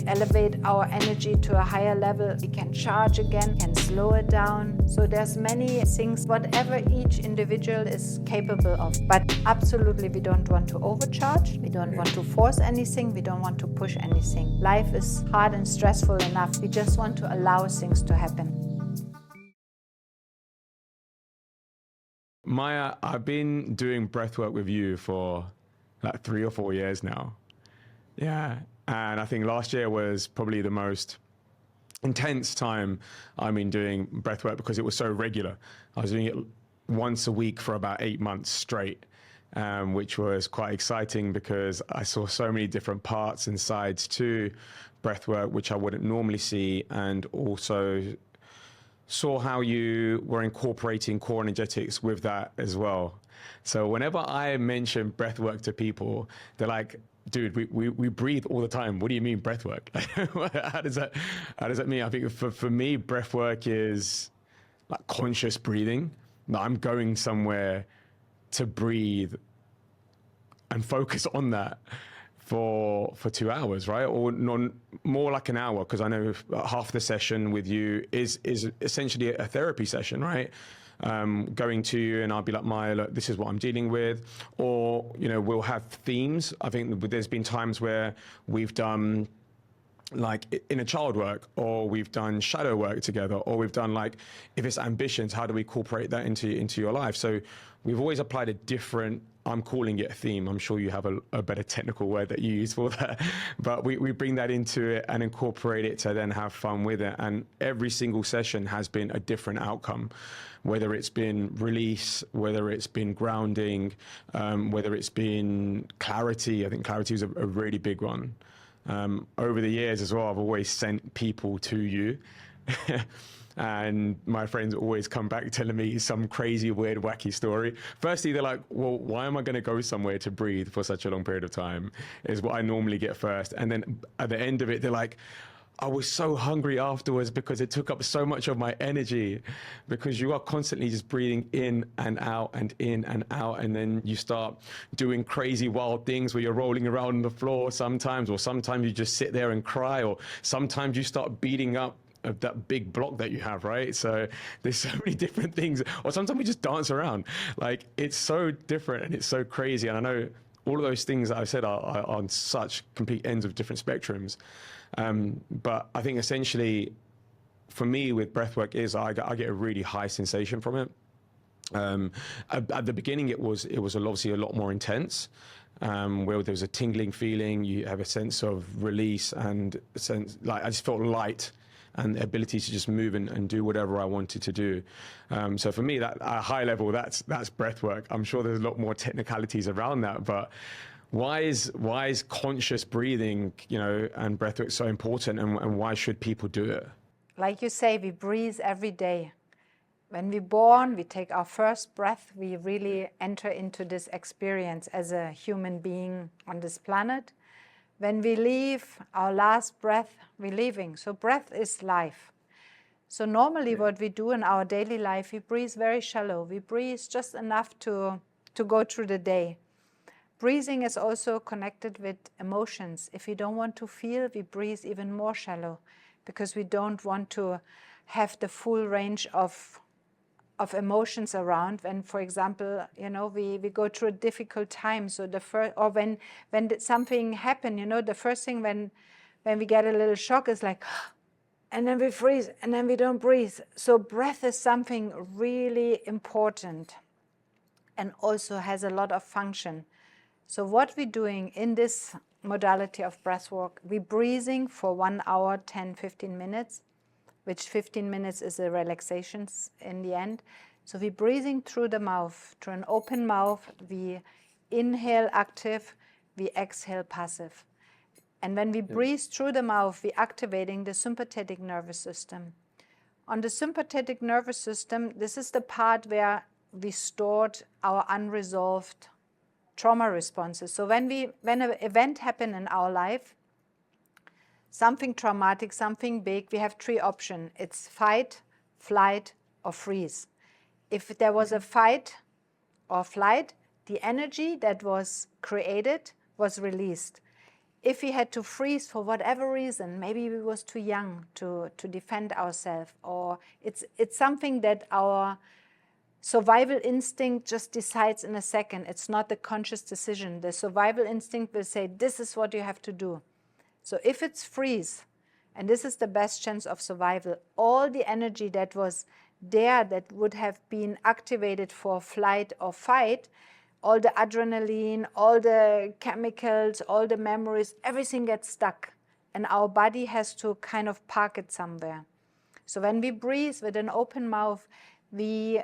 elevate our energy to a higher level. We can charge again, can slow it down. So there's many things, whatever each individual is capable of. But absolutely, we don't want to overcharge. We don't want to force anything. We don't want to push anything. Life is hard and stressful enough. We just want to allow things to happen. Maya, I've been doing breathwork with you for like 3 or 4 years now. Yeah. And I think last year was probably the most intense time I've been doing breathwork because it was so regular. I was doing it once a week for about 8 months straight, which was quite exciting because I saw so many different parts and sides to breathwork, which I wouldn't normally see, and also saw how you were incorporating core energetics with that as well. So whenever I mention breathwork to people, they're like, dude, we breathe all the time. What do you mean breathwork? How does that mean? I think for me, breathwork is like conscious breathing. I'm going somewhere to breathe and focus on that for 2 hours, right? Or more like an hour, because I know half the session with you is essentially a therapy session, right? Going to you and I'll be like, Maya, look, this is what I'm dealing with. Or, we'll have themes. I think there's been times where we've done like inner child work, or we've done shadow work together, or we've done like, if it's ambitions, how do we incorporate that into your life? So we've always applied a different, I'm calling it a theme. I'm sure you have a better technical word that you use for that, but we bring that into it and incorporate it to then have fun with it. And every single session has been a different outcome, whether it's been release, whether it's been grounding, whether it's been clarity. I think clarity is a really big one. Over the years as well, I've always sent people to you. And my friends always come back telling me some crazy, weird, wacky story. Firstly, they're like, well, why am I going to go somewhere to breathe for such a long period of time? Is what I normally get first. And then at the end of it, they're like, I was so hungry afterwards because it took up so much of my energy, because you are constantly just breathing in and out and in and out. And then you start doing crazy, wild things where you're rolling around on the floor sometimes, or sometimes you just sit there and cry, or sometimes you start beating up of that big block that you have, right? So there's so many different things. Or sometimes we just dance around. Like, it's so different and it's so crazy. And I know all of those things that I've said are on such complete ends of different spectrums. But I think essentially for me with breathwork is I get a really high sensation from it. At the beginning, it was obviously a lot more intense, where there was a tingling feeling. You have a sense of release and a sense, like, I just felt light and the ability to just move and do whatever I wanted to do. So for me, that at a high level, that's breathwork. I'm sure there's a lot more technicalities around that, but why is conscious breathing, and breathwork so important, and why should people do it? Like you say, we breathe every day. When we're born, we take our first breath, we really enter into this experience as a human being on this planet. When we leave, our last breath, we're leaving. So breath is life. So normally what we do in our daily life, we breathe very shallow. We breathe just enough to go through the day. Breathing is also connected with emotions. If we don't want to feel, we breathe even more shallow, because we don't want to have the full range of emotions around. When, for example, we go through a difficult time. So when something happened, the first thing when we get a little shock is like, and then we freeze, and then we don't breathe. So breath is something really important and also has a lot of function. So what we're doing in this modality of breathwork, we're breathing for 1 hour, 10, 15 minutes, which 15 minutes is a relaxation in the end. So we're breathing through the mouth, through an open mouth. We inhale active, we exhale passive. And when we breathe through the mouth, we're activating the sympathetic nervous system. On the sympathetic nervous system, this is the part where we stored our unresolved trauma responses. So when an event happens in our life, something traumatic, something big, we have 3 options. It's fight, flight, or freeze. If there was a fight or flight, the energy that was created was released. if we had to freeze for whatever reason, maybe we was too young to defend ourselves, or it's something that our survival instinct just decides in a second. It's not a conscious decision. The survival instinct will say, this is what you have to do. So if it's freeze, and this is the best chance of survival, all the energy that was there that would have been activated for flight or fight, all the adrenaline, all the chemicals, all the memories, everything gets stuck. And our body has to kind of park it somewhere. So when we breathe with an open mouth, we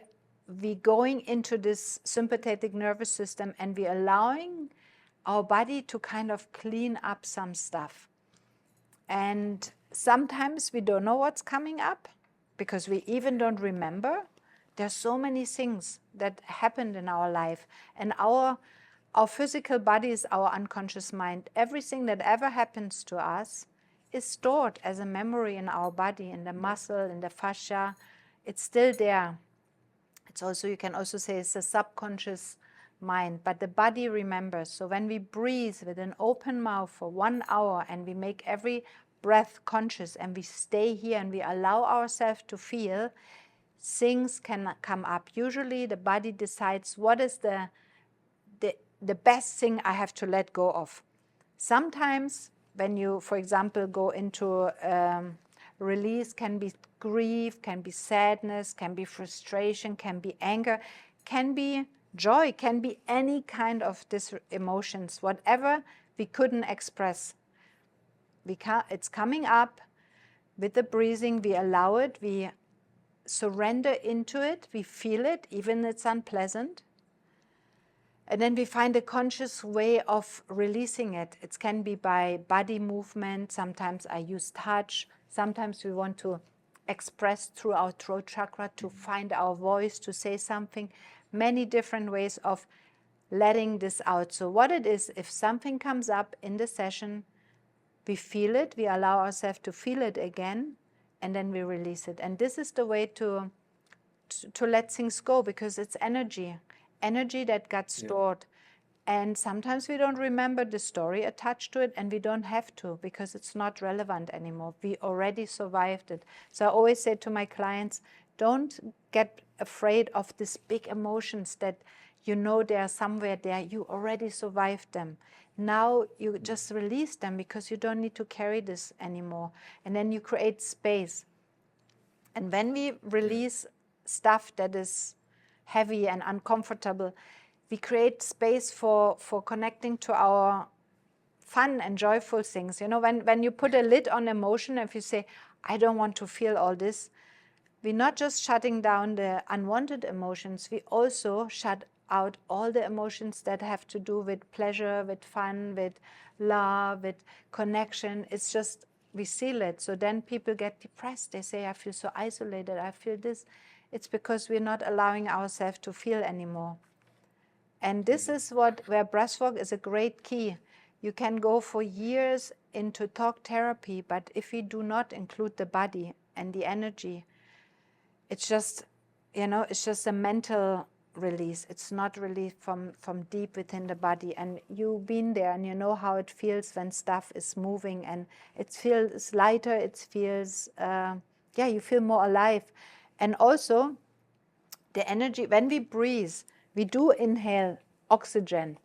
going into this sympathetic nervous system, and we allowing our body to kind of clean up some stuff. And sometimes we don't know what's coming up because we even don't remember. There's so many things that happened in our life, and our physical body is our unconscious mind. Everything that ever happens to us is stored as a memory in our body, in the muscle, in the fascia. It's still there. It's also, you can also say it's a subconscious mind, but the body remembers. So when we breathe with an open mouth for 1 hour, and we make every breath conscious, and we stay here and we allow ourselves to feel, things can come up. Usually the body decides what is the best thing I have to let go of. Sometimes when you, for example, go into release, can be grief, can be sadness, can be frustration, can be anger, can be joy, can be any kind of these emotions, whatever we couldn't express. It's coming up with the breathing. We allow it, we surrender into it, we feel it, even it's unpleasant. And then we find a conscious way of releasing it. It can be by body movement. Sometimes I use touch. Sometimes we want to express through our throat chakra to find our voice, to say something. Many different ways of letting this out. So what it is, if something comes up in the session, we feel it, we allow ourselves to feel it again, and then we release it. And this is the way to let things go, because it's energy that got stored. And sometimes we don't remember the story attached to it, and we don't have to, because it's not relevant anymore. We already survived it. So I always say to my clients, don't get afraid of these big emotions that you know they are somewhere there. You already survived them. Now you just release them, because you don't need to carry this anymore. And then you create space. And when we release stuff that is heavy and uncomfortable, we create space for connecting to our fun and joyful things. You know, when you put a lid on emotion, if you say, I don't want to feel all this, we're not just shutting down the unwanted emotions, we also shut out all the emotions that have to do with pleasure, with fun, with love, with connection. It's just, we seal it. So then people get depressed. They say, I feel so isolated, I feel this. It's because we're not allowing ourselves to feel anymore. And this is where breathwork is a great key. You can go for years into talk therapy, but if we do not include the body and the energy, it's just, it's just a mental release. It's not release from deep within the body. And you've been there, and you know how it feels when stuff is moving, and it feels lighter, it feels, you feel more alive. And also, the energy, when we breathe, we do inhale oxygen,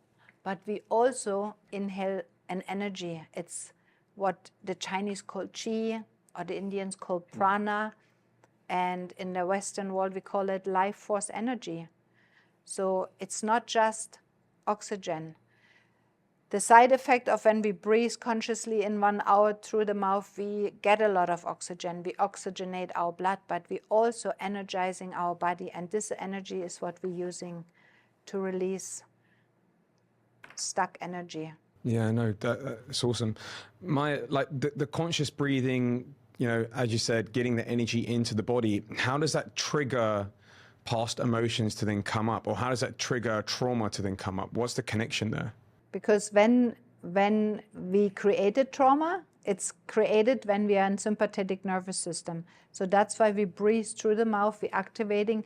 but we also inhale an energy. It's what the Chinese call qi, or the Indians call prana, and in the Western world we call it life force energy. So it's not just oxygen. The side effect of when we breathe consciously in 1 hour through the mouth, we get a lot of oxygen. We oxygenate our blood, but we also energizing our body. And this energy is what we're using to release stuck energy. Yeah, no, that's awesome. The conscious breathing, as you said, getting the energy into the body, how does that trigger past emotions to then come up? Or how does that trigger trauma to then come up? What's the connection there? Because when we created trauma, it's created when we are in sympathetic nervous system. So that's why we breathe through the mouth. We're activating,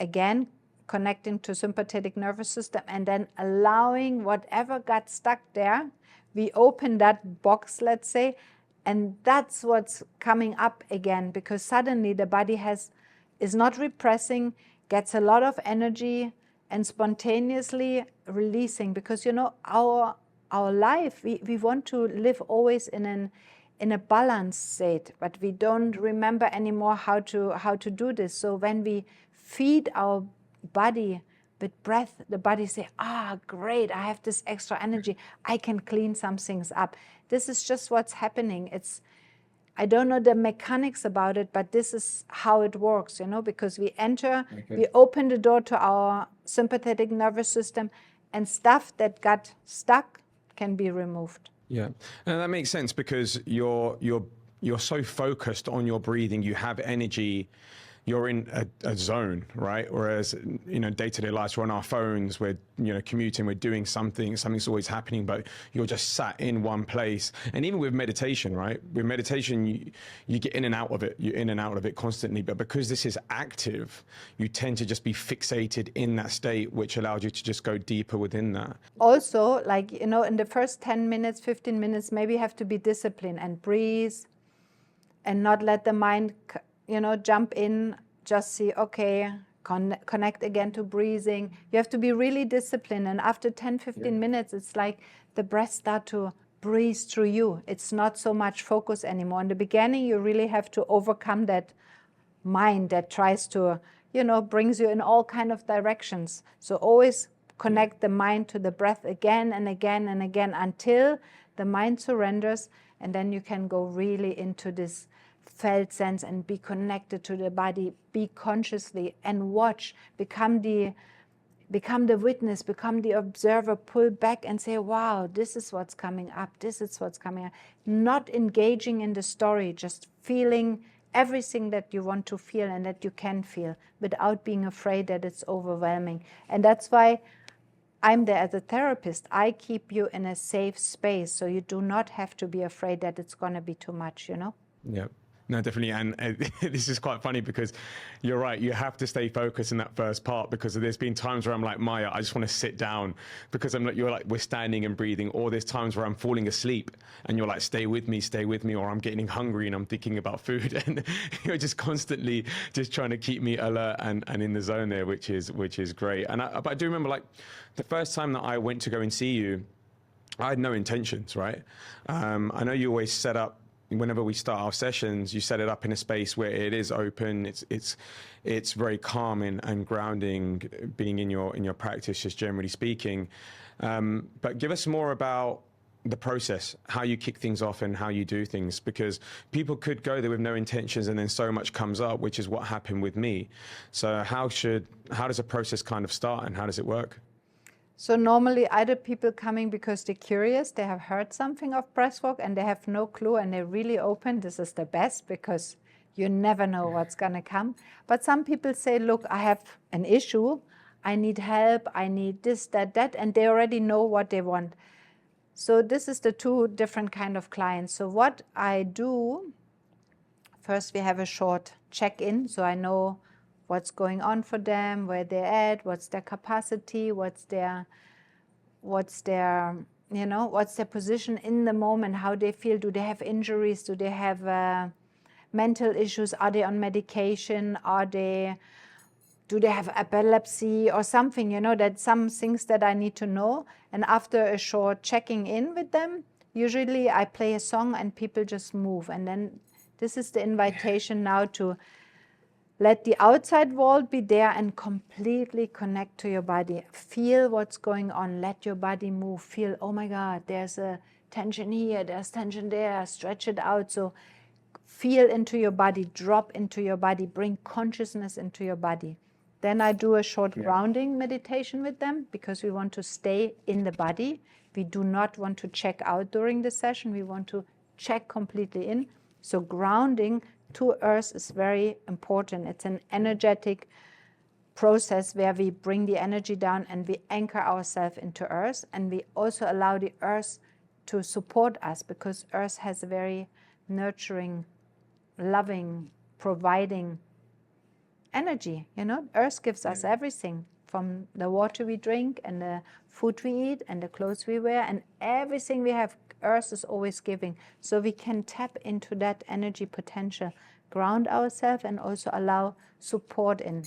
again, connecting to sympathetic nervous system, and then allowing whatever got stuck there, we open that box, let's say, and that's what's coming up again, because suddenly the body is not repressing, gets a lot of energy, and spontaneously releasing. Because our life, we want to live always in a balanced state, but we don't remember anymore how to do this. So when we feed our body with breath, the body say, great, I have this extra energy, I can clean some things up. This is just what's happening. I don't know the mechanics about it, but this is how it works, because we enter, we open the door to our sympathetic nervous system, and stuff that got stuck can be removed. Yeah, and that makes sense, because you're so focused on your breathing, you have energy, you're in a zone, right? Whereas, day-to-day lives, we're on our phones, we're, commuting, we're doing something's always happening, but you're just sat in one place. And even with meditation, right? With meditation, you get in and out of it. You're in and out of it constantly. But because this is active, you tend to just be fixated in that state, which allows you to just go deeper within that. Also, in the first 10 minutes, 15 minutes, maybe you have to be disciplined and breathe and not let the mind jump in, just see, okay, connect again to breathing. You have to be really disciplined. And after 10, 15 minutes, it's like the breath start to breathe through you. It's not so much focus anymore. In the beginning, you really have to overcome that mind that tries to, brings you in all kind of directions. So always connect the mind to the breath again and again and again until the mind surrenders. And then you can go really into this felt sense and be connected to the body, be consciously and watch, become the witness, become the observer, pull back and say, wow, this is what's coming up, this is what's coming up. Not engaging in the story, just feeling everything that you want to feel and that you can feel without being afraid that it's overwhelming. And that's why I'm there as a therapist. I keep you in a safe space, so you do not have to be afraid that it's going to be too much, Yeah. No, definitely. And this is quite funny, because you're right. You have to stay focused in that first part, because there's been times where I'm like, Maya, I just want to sit down, because you're like, we're standing and breathing. Or there's times where I'm falling asleep and you're like, stay with me. Or I'm getting hungry and I'm thinking about food. And you're just constantly just trying to keep me alert and in the zone there, which is great. But I do remember, like, the first time that I went to go and see you, I had no intentions, right? I know you always set up, whenever we start our sessions, you set it up in a space where it is open. It's very calm and grounding, being in your practice, just generally speaking. But give us more about the process, how you kick things off and how you do things, because people could go there with no intentions and then so much comes up, which is what happened with me. So how does a process kind of start and how does it work? So normally either people coming because they're curious, they have heard something of breathwork and they have no clue and they're really open. This is the best, because you never know what's going to come. But some people say, look, I have an issue, I need help, I need this, that, and they already know what they want. So this is the two different kind of clients. So what I do, first we have a short check-in, so I know what's going on for them, where they're at, what's their capacity, what's their position in the moment, how they feel. Do they have injuries? Do they have mental issues? Are they on medication? Do they have epilepsy or something? That some things that I need to know. And after a short checking in with them, usually I play a song and people just move. And then this is the invitation now to let the outside world be there and completely connect to your body. Feel what's going on. Let your body move. Feel, oh my God, there's a tension here, there's tension there. Stretch it out. So feel into your body, drop into your body, bring consciousness into your body. Then I do a short grounding meditation with them, because we want to stay in the body. We do not want to check out during the session. We want to check completely in. So grounding to earth is very important. It's an energetic process where we bring the energy down and we anchor ourselves into earth, and we also allow the earth to support us, because earth has a very nurturing, loving, providing energy. Earth gives us everything, from the water we drink and the food we eat and the clothes we wear and everything we have. earth is always giving. So we can tap into that energy potential, ground ourselves, and also allow support in.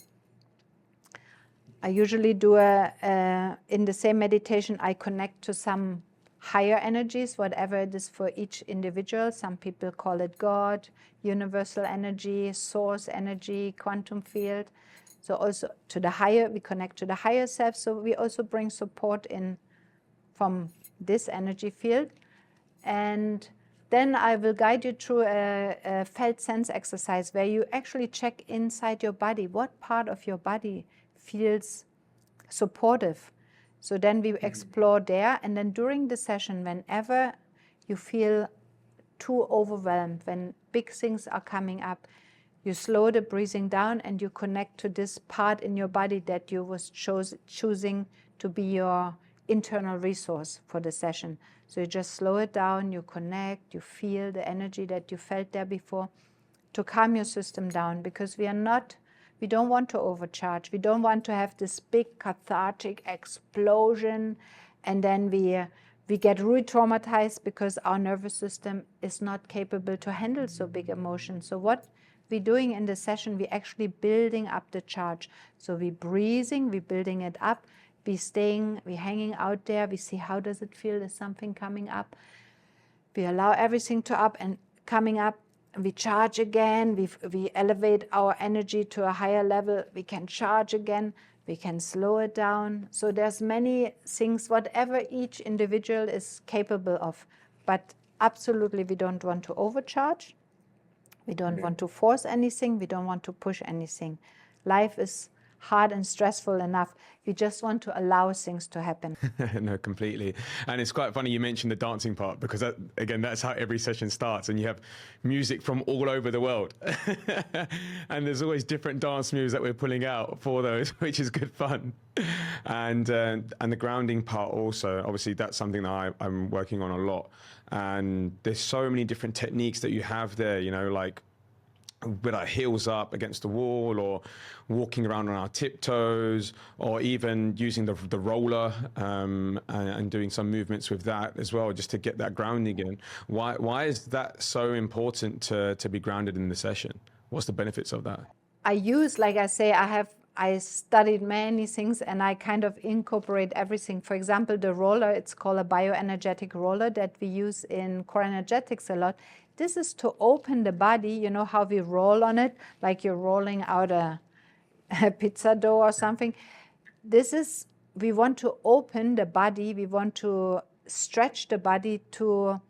I usually do in the same meditation, I connect to some higher energies, whatever it is for each individual. Some people call it God, universal energy, source energy, quantum field. So also to the higher, we connect to the higher self. So we also bring support in from this energy field. And then I will guide you through a felt sense exercise where you actually check inside your body. What part of your body feels supportive? So then we explore there, and then during the session, whenever you feel too overwhelmed, when big things are coming up, you slow the breathing down and you connect to this part in your body that you was choosing to be your internal resource for the session. So you just slow it down, you connect, you feel the energy that you felt there before to calm your system down, because we don't want to overcharge. We don't want to have this big cathartic explosion and then we get re-traumatized because our nervous system is not capable to handle so big emotions. So what we're doing in the session, we're actually building up the charge. So we're breathing, we're building it up, we're hanging out there, we see how does it feel, there's something coming up. We allow everything to up and coming up. We charge again, we elevate our energy to a higher level, we can charge again, we can slow it down. So there's many things, whatever each individual is capable of. But absolutely we don't want to overcharge, we don't want to force anything, we don't want to push anything. Life is hard and stressful enough. We just want to allow things to happen. No, completely. And it's quite funny you mentioned the dancing part, because again, that's how every session starts, and you have music from all over the world. And there's always different dance moves that we're pulling out for those, which is good fun. And the grounding part also, obviously that's something that I'm working on a lot. And there's so many different techniques that you have there, like with our heels up against the wall, or walking around on our tiptoes, or even using the roller and doing some movements with that as well, just to get that grounding in. Why is that so important to be grounded in the session? What's the benefits of that? I use, like I say, I studied many things and I kind of incorporate everything. For example, the roller, it's called a bioenergetic roller that we use in core energetics a lot. This is to open the body, you know how we roll on it, like you're rolling out a pizza dough or something. We want to open the body, we want to stretch the body to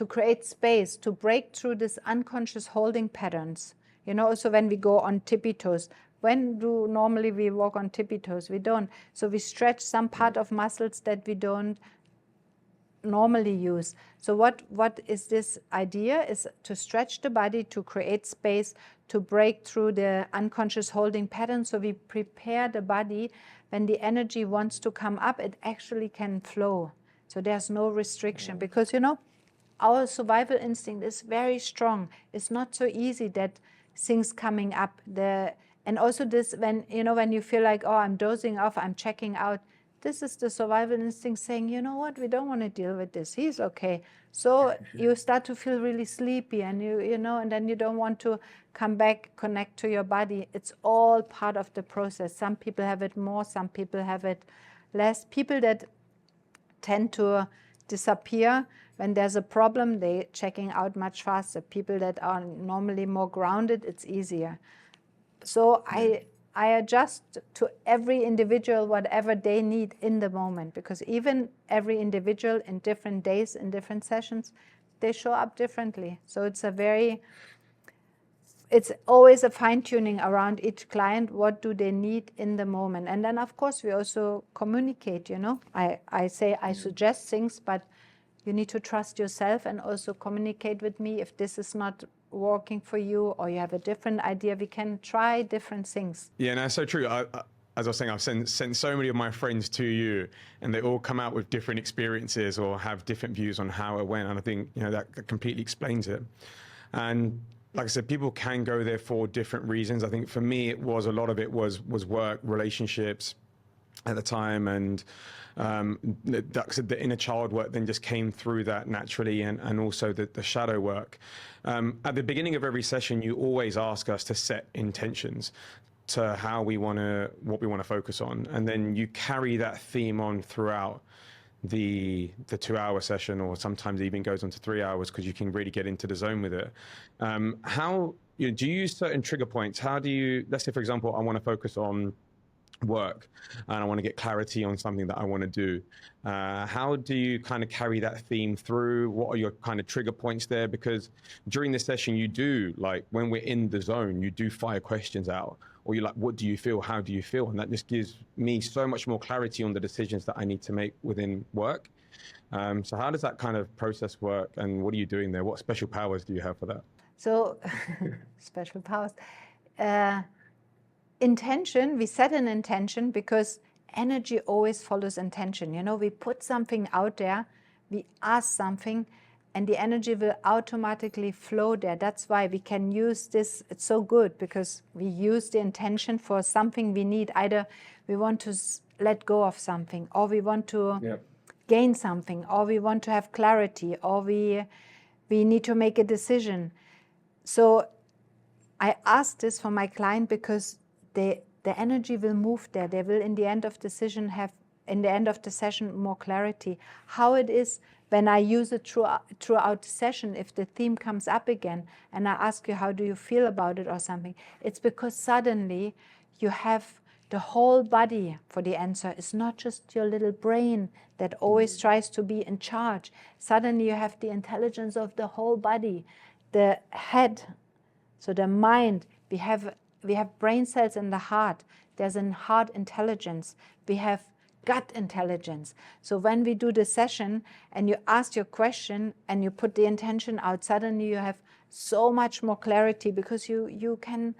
create space, to break through this unconscious holding patterns. Also when we go on tippy toes, when do normally we walk on tippy toes? We don't. So we stretch some part of muscles that we don't normally use. So what is this idea? Is to stretch the body, to create space, to break through the unconscious holding pattern. So we prepare the body when the energy wants to come up, it actually can flow. So there's no restriction, because our survival instinct is very strong. It's not so easy that things coming up. And also this, when you feel like, oh, I'm dozing off, I'm checking out, this is the survival instinct saying, you know what, we don't want to deal with this. He's okay. So you start to feel really sleepy, and and then you don't want to come back, connect to your body. It's all part of the process. Some people have it more, some people have it less. People that tend to disappear when there's a problem, they're checking out much faster. People that are normally more grounded, it's easier. So I adjust to every individual whatever they need in the moment, because even every individual in different days, in different sessions, they show up differently. So it's always a fine-tuning around each client. What do they need in the moment? And then, of course, we also communicate, I say I suggest things, but you need to trust yourself and also communicate with me. If this is not working for you, or you have a different idea, we can try different things. Yeah, no, so true. As I was saying, I've sent so many of my friends to you, and they all come out with different experiences or have different views on how it went. And I think that completely explains it. And like I said, people can go there for different reasons. I think for me, a lot of it was work, relationships at the time, and The inner child work then just came through that naturally, and also the shadow work. At the beginning of every session, you always ask us to set intentions to what we want to focus on, and then you carry that theme on throughout the 2-hour session, or sometimes it even goes on to 3 hours, because you can really get into the zone with it. How do you use certain trigger points? How do you, let's say for example, I want to focus on work and I want to get clarity on something that I want to do. How do you kind of carry that theme through? What are your kind of trigger points there? Because during the session you do, like when we're in the zone, you do fire questions out, or you're like, what do you feel? How do you feel? And that just gives me so much more clarity on the decisions that I need to make within work. So how does that kind of process work, and what are you doing there? What special powers do you have for that? So special powers. Intention, we set an intention because energy always follows intention. You know, we put something out there, we ask something, and the energy will automatically flow there. That's why we can use this. It's so good because we use the intention for something we need. Either we want to let go of something, or we want to gain something, or we want to have clarity, or we need to make a decision. So I ask this for my client because the energy will move there. They will, in the end of the session, more clarity. How it is when I use it throughout the session, if the theme comes up again, and I ask you, how do you feel about it or something? It's because suddenly you have the whole body for the answer. It's not just your little brain that always tries to be in charge. Suddenly you have the intelligence of the whole body, the head, so the mind. We have brain cells in the heart. There's a heart intelligence. We have gut intelligence. So when we do the session and you ask your question and you put the intention out, suddenly you have so much more clarity because you can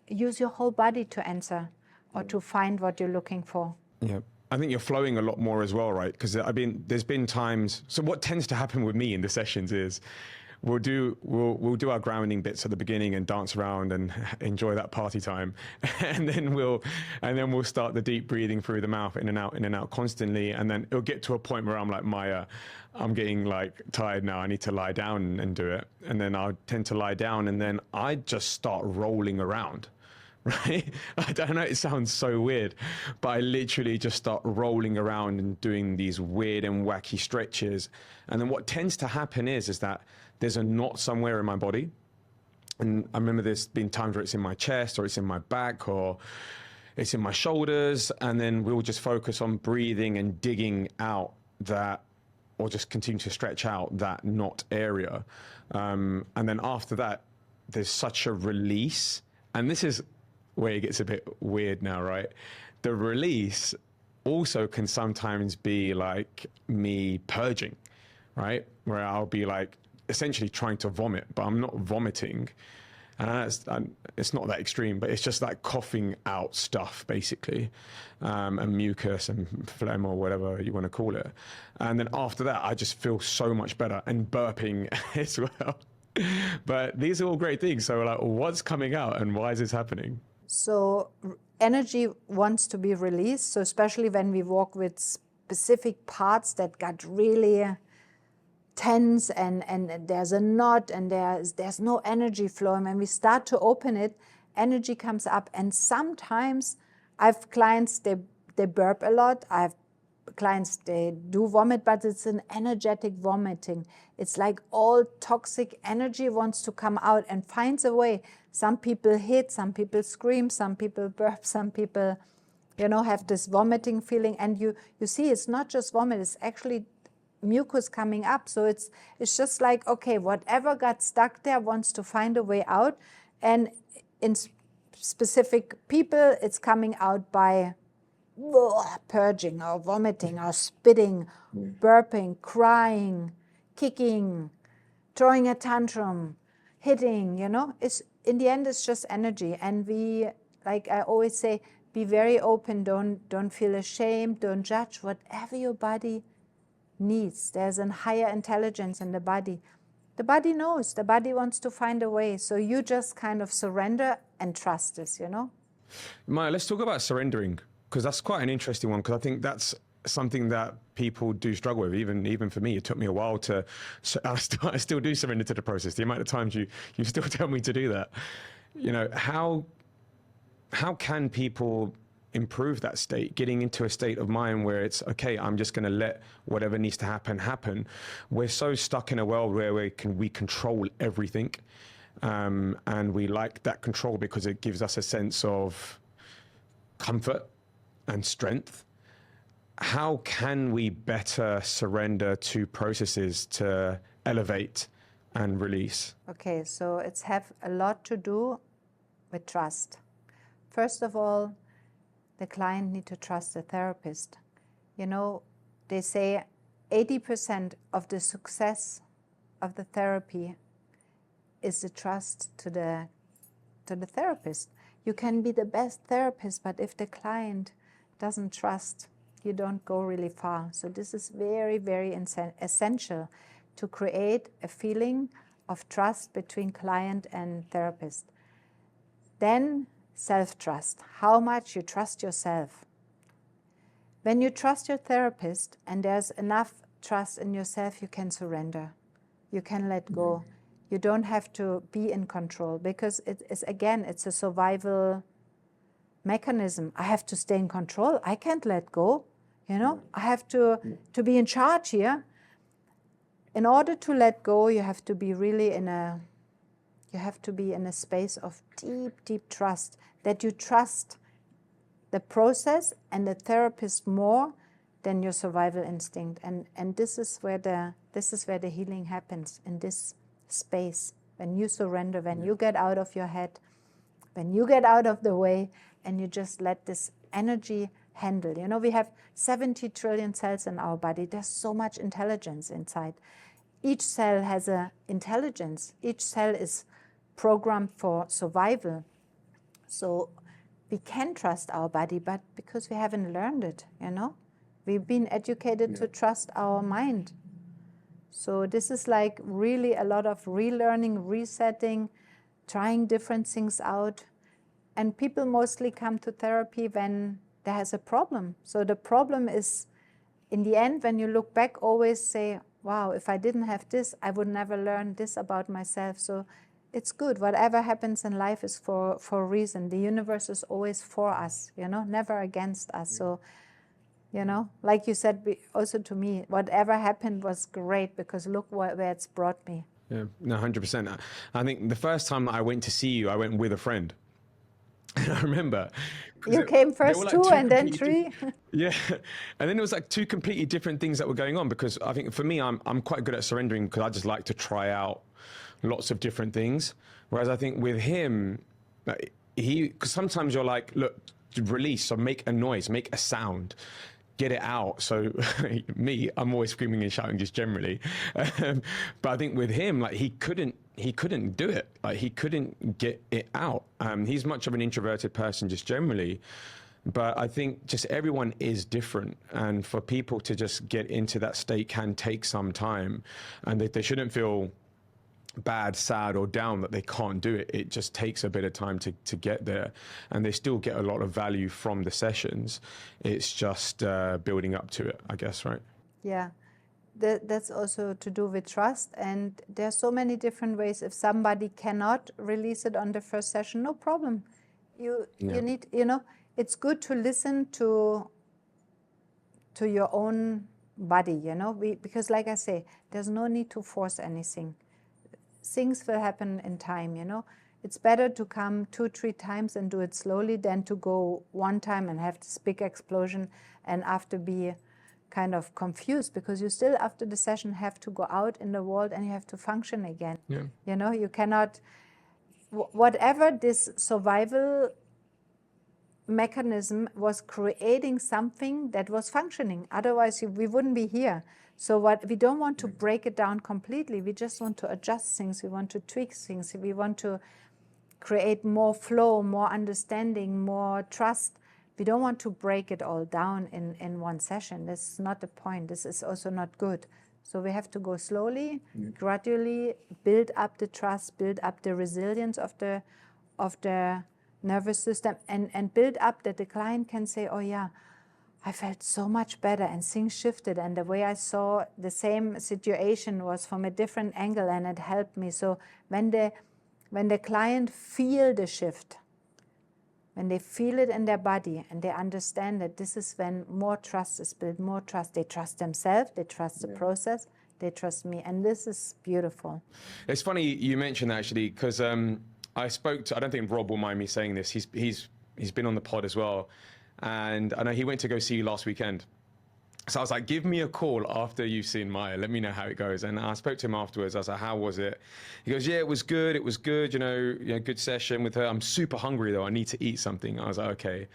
use your whole body to answer or to find what you're looking for. Yeah. I think you're flowing a lot more as well, right? Because there's been times. So what tends to happen with me in the sessions is we'll do our grounding bits at the beginning and dance around and enjoy that party time, and then we'll start the deep breathing through the mouth, in and out constantly, and then it'll get to a point where I'm like, Maya, I'm getting like tired now, I need to lie down and do it, and then I'll tend to lie down, and then I just start rolling around. Right? I don't know, it sounds so weird, but I literally just start rolling around and doing these weird and wacky stretches. And then what tends to happen is that there's a knot somewhere in my body. And I remember there's been times where it's in my chest, or it's in my back, or it's in my shoulders. And then we'll just focus on breathing and digging out that, or just continue to stretch out that knot area. And then after that, there's such a release. And this is where it gets a bit weird now, right? The release also can sometimes be like me purging, right? Where I'll be like essentially trying to vomit, but I'm not vomiting. And it's not that extreme, but it's just like coughing out stuff, basically, and mucus and phlegm, or whatever you want to call it. And then after that, I just feel so much better, and burping as well. But these are all great things. So like, what's coming out and why is this happening? So energy wants to be released. So especially when we walk with specific parts that got really tense and there's a knot and there's no energy flow. And when we start to open it, energy comes up. And sometimes I have clients, they burp a lot. I have clients, they do vomit, but it's an energetic vomiting. It's like all toxic energy wants to come out and finds a way. Some people hit, some people scream, some people burp, some people, have this vomiting feeling. And you see, it's not just vomit, it's actually mucus coming up. So it's just like, okay, whatever got stuck there wants to find a way out. And in specific people, it's coming out by purging or vomiting or spitting, burping, crying, kicking, throwing a tantrum, hitting, It's in the end, it's just energy. And we, like I always say, be very open. Don't feel ashamed. Don't judge. Whatever your body needs, there's a higher intelligence in the body. The body knows. The body wants to find a way. So you just kind of surrender and trust this, Maya, let's talk about surrendering, because that's quite an interesting one, because I think that's something that people do struggle with. Even for me, it took me a while to. I still do surrender to the process. The amount of times you still tell me to do that. You know, how can people improve that state, getting into a state of mind where it's okay, I'm just going to let whatever needs to happen. We're so stuck in a world where we control everything, and we like that control because it gives us a sense of comfort and strength. How can we better surrender to processes to elevate and release? Okay, so it's have a lot to do with trust. First of all, the client need to trust the therapist. You know, they say 80% of the success of the therapy is the trust to the therapist. You can be the best therapist, but if the client doesn't trust, you don't go really far. So this is very, very essential to create a feeling of trust between client and therapist. Then self-trust, how much you trust yourself. When you trust your therapist and there's enough trust in yourself, you can surrender. You can let go. You don't have to be in control because it's a survival mechanism. I have to stay in control. I can't let go. You know, I have to be in charge here. In order to let go, you have to be really in a space of deep, deep trust, that you trust the process and the therapist more than your survival instinct. And this is where the healing happens, in this space, when you surrender, when you get out of your head, when you get out of the way, and you just let this energy handle. You know, we have 70 trillion cells in our body. There's so much intelligence inside. Each cell has an intelligence. Each cell is programmed for survival. So we can trust our body, but because we haven't learned it, you know, we've been educated to trust our mind. So this is like really a lot of relearning, resetting, trying different things out. And people mostly come to therapy when there has a problem. So the problem is, in the end, when you look back, always say, wow, if I didn't have this, I would never learn this about myself. So it's good. Whatever happens in life is for a reason. The universe is always for us, you know, never against us. So, you know, like you said, also to me, whatever happened was great because look where it's brought me. Yeah, no, 100%. I think the first time I went to see you, I went with a friend. And I remember you came first like 2 and then 3. Yeah, and then it was like 2 completely different things that were going on, because I think for me, I'm quite good at surrendering because I just like to try out lots of different things. Whereas I think with him, because sometimes you're like, look, release, so make a noise, make a sound, get it out. So I'm always screaming and shouting just generally. But I think with him, like he couldn't do it. Like he couldn't get it out. He's much of an introverted person just generally. But I think just everyone is different. And for people to just get into that state can take some time. And they shouldn't feel bad, sad, or down that they can't do it. It just takes a bit of time to get there. And they still get a lot of value from the sessions. It's just building up to it, I guess, right? Yeah. That's also to do with trust. And there's so many different ways. If somebody cannot release it on the first session, no problem. You need, you know, it's good to listen to your own body, you know, because like I say, there's no need to force anything. Things will happen in time, you know. It's better to come 2-3 times and do it slowly than to go one time and have this big explosion and after be kind of confused, because you still after the session have to go out in the world and you have to function again. Yeah. You know, you cannot, whatever this survival mechanism was creating something that was functioning. Otherwise, we wouldn't be here. So we don't want to break it down completely. We just want to adjust things. We want to tweak things. We want to create more flow, more understanding, more trust. We don't want to break it all down in one session. This is not the point. This is also not good. So we have to go slowly, gradually build up the trust, build up the resilience of the nervous system, and build up that the client can say, oh yeah, I felt so much better and things shifted, and the way I saw the same situation was from a different angle, and it helped me. So when the client feel the shift, when they feel it in their body and they understand that, this is when more trust is built, more trust. They trust themselves, they trust the process, they trust me, and this is beautiful. It's funny you mentioned that, actually, because I don't think Rob will mind me saying this, he's been on the pod as well, and I know he went to go see you last weekend. So I was like, give me a call after you've seen Maya. Let me know how it goes. And I spoke to him afterwards. I was like, how was it? He goes, yeah, it was good. It was good. Good session with her. I'm super hungry though. I need to eat something. I was like, okay.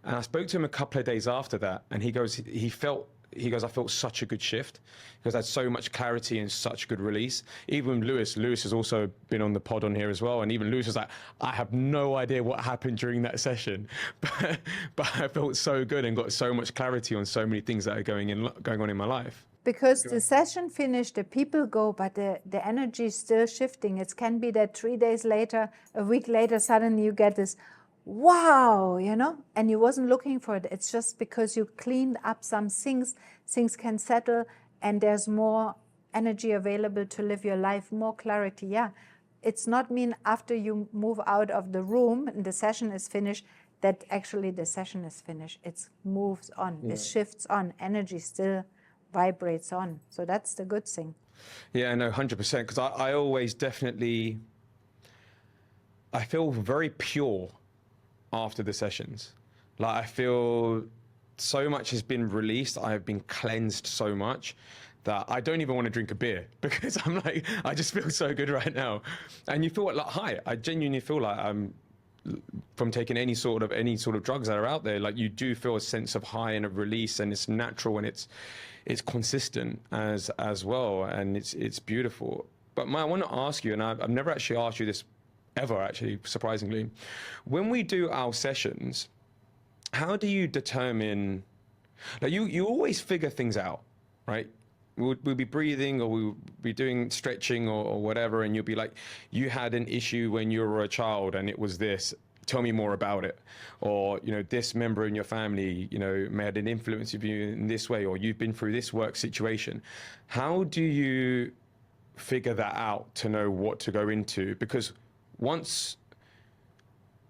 And I spoke to him a couple of days after that. And he goes, I felt such a good shift because I had so much clarity and such good release. Even Lewis has also been on the pod on here as well. And even Lewis was like, I have no idea what happened during that session, but I felt so good and got so much clarity on so many things that are going on in my life. Because the session finished, the people go, but the energy is still shifting. It can be that 3 days later, a week later, suddenly you get this, wow, and you wasn't looking for it. It's just because you cleaned up some things can settle, and there's more energy available to live your life, more clarity. Yeah, it's not mean after you move out of the room and the session is finished, that actually the session is finished. It moves on, it shifts on, energy still vibrates on. So that's the good thing. Yeah, no, 100%. Because I always I feel very pure after the sessions. Like, I feel so much has been released. I have been cleansed so much that I don't even want to drink a beer because I'm like, I just feel so good right now. And you feel like high. I genuinely feel like I'm, from taking any sort of drugs that are out there, like, you do feel a sense of high and a release, and it's natural and it's consistent as well, and it's beautiful. But I want to ask you, and I've never actually asked you this ever, actually, surprisingly. When we do our sessions, how do you determine, like, you always figure things out, right? We'll be breathing, or we'll be doing stretching or whatever, and you'll be like, you had an issue when you were a child and it was this, tell me more about it. Or, this member in your family, may have an influence of you in this way, or you've been through this work situation. How do you figure that out to know what to go into? Because once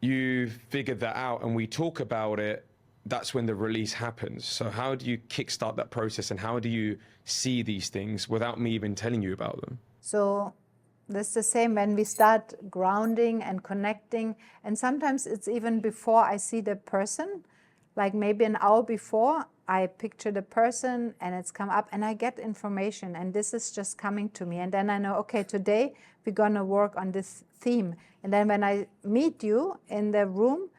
you figured that out and we talk about it, that's when the release happens. So how do you kickstart that process, and how do you see these things without me even telling you about them? So that's the same when we start grounding and connecting. And sometimes it's even before I see the person, like maybe an hour before, I picture the person and it's come up and I get information, and this is just coming to me. And then I know, okay, today we're going to work on this theme. And then when I meet you in the room,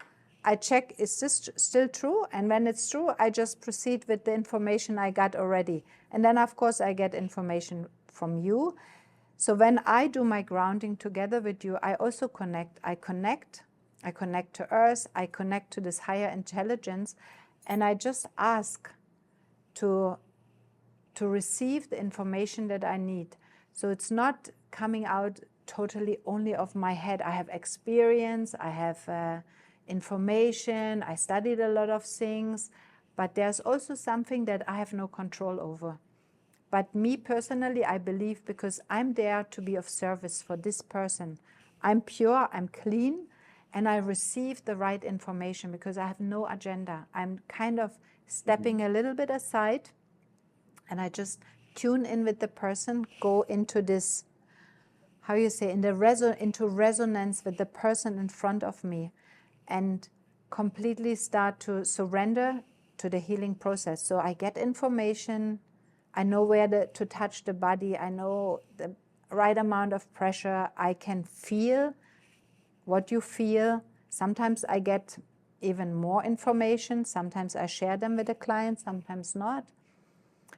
I check, is this still true? And when it's true, I just proceed with the information I got already. And then, of course, I get information from you. So when I do my grounding together with you, I also connect. I connect to Earth, I connect to this higher intelligence, and I just ask to receive the information that I need. So it's not coming out totally only of my head. I have experience, I have information, I studied a lot of things, but there's also something that I have no control over. But me personally, I believe, because I'm there to be of service for this person. I'm pure, I'm clean, and I receive the right information because I have no agenda. I'm kind of stepping a little bit aside, and I just tune in with the person, go into this, how you say, into resonance with the person in front of me, and completely start to surrender to the healing process. So I get information, I know where to touch the body, I know the right amount of pressure, I can feel what you feel. Sometimes I get even more information, sometimes I share them with the client, sometimes not.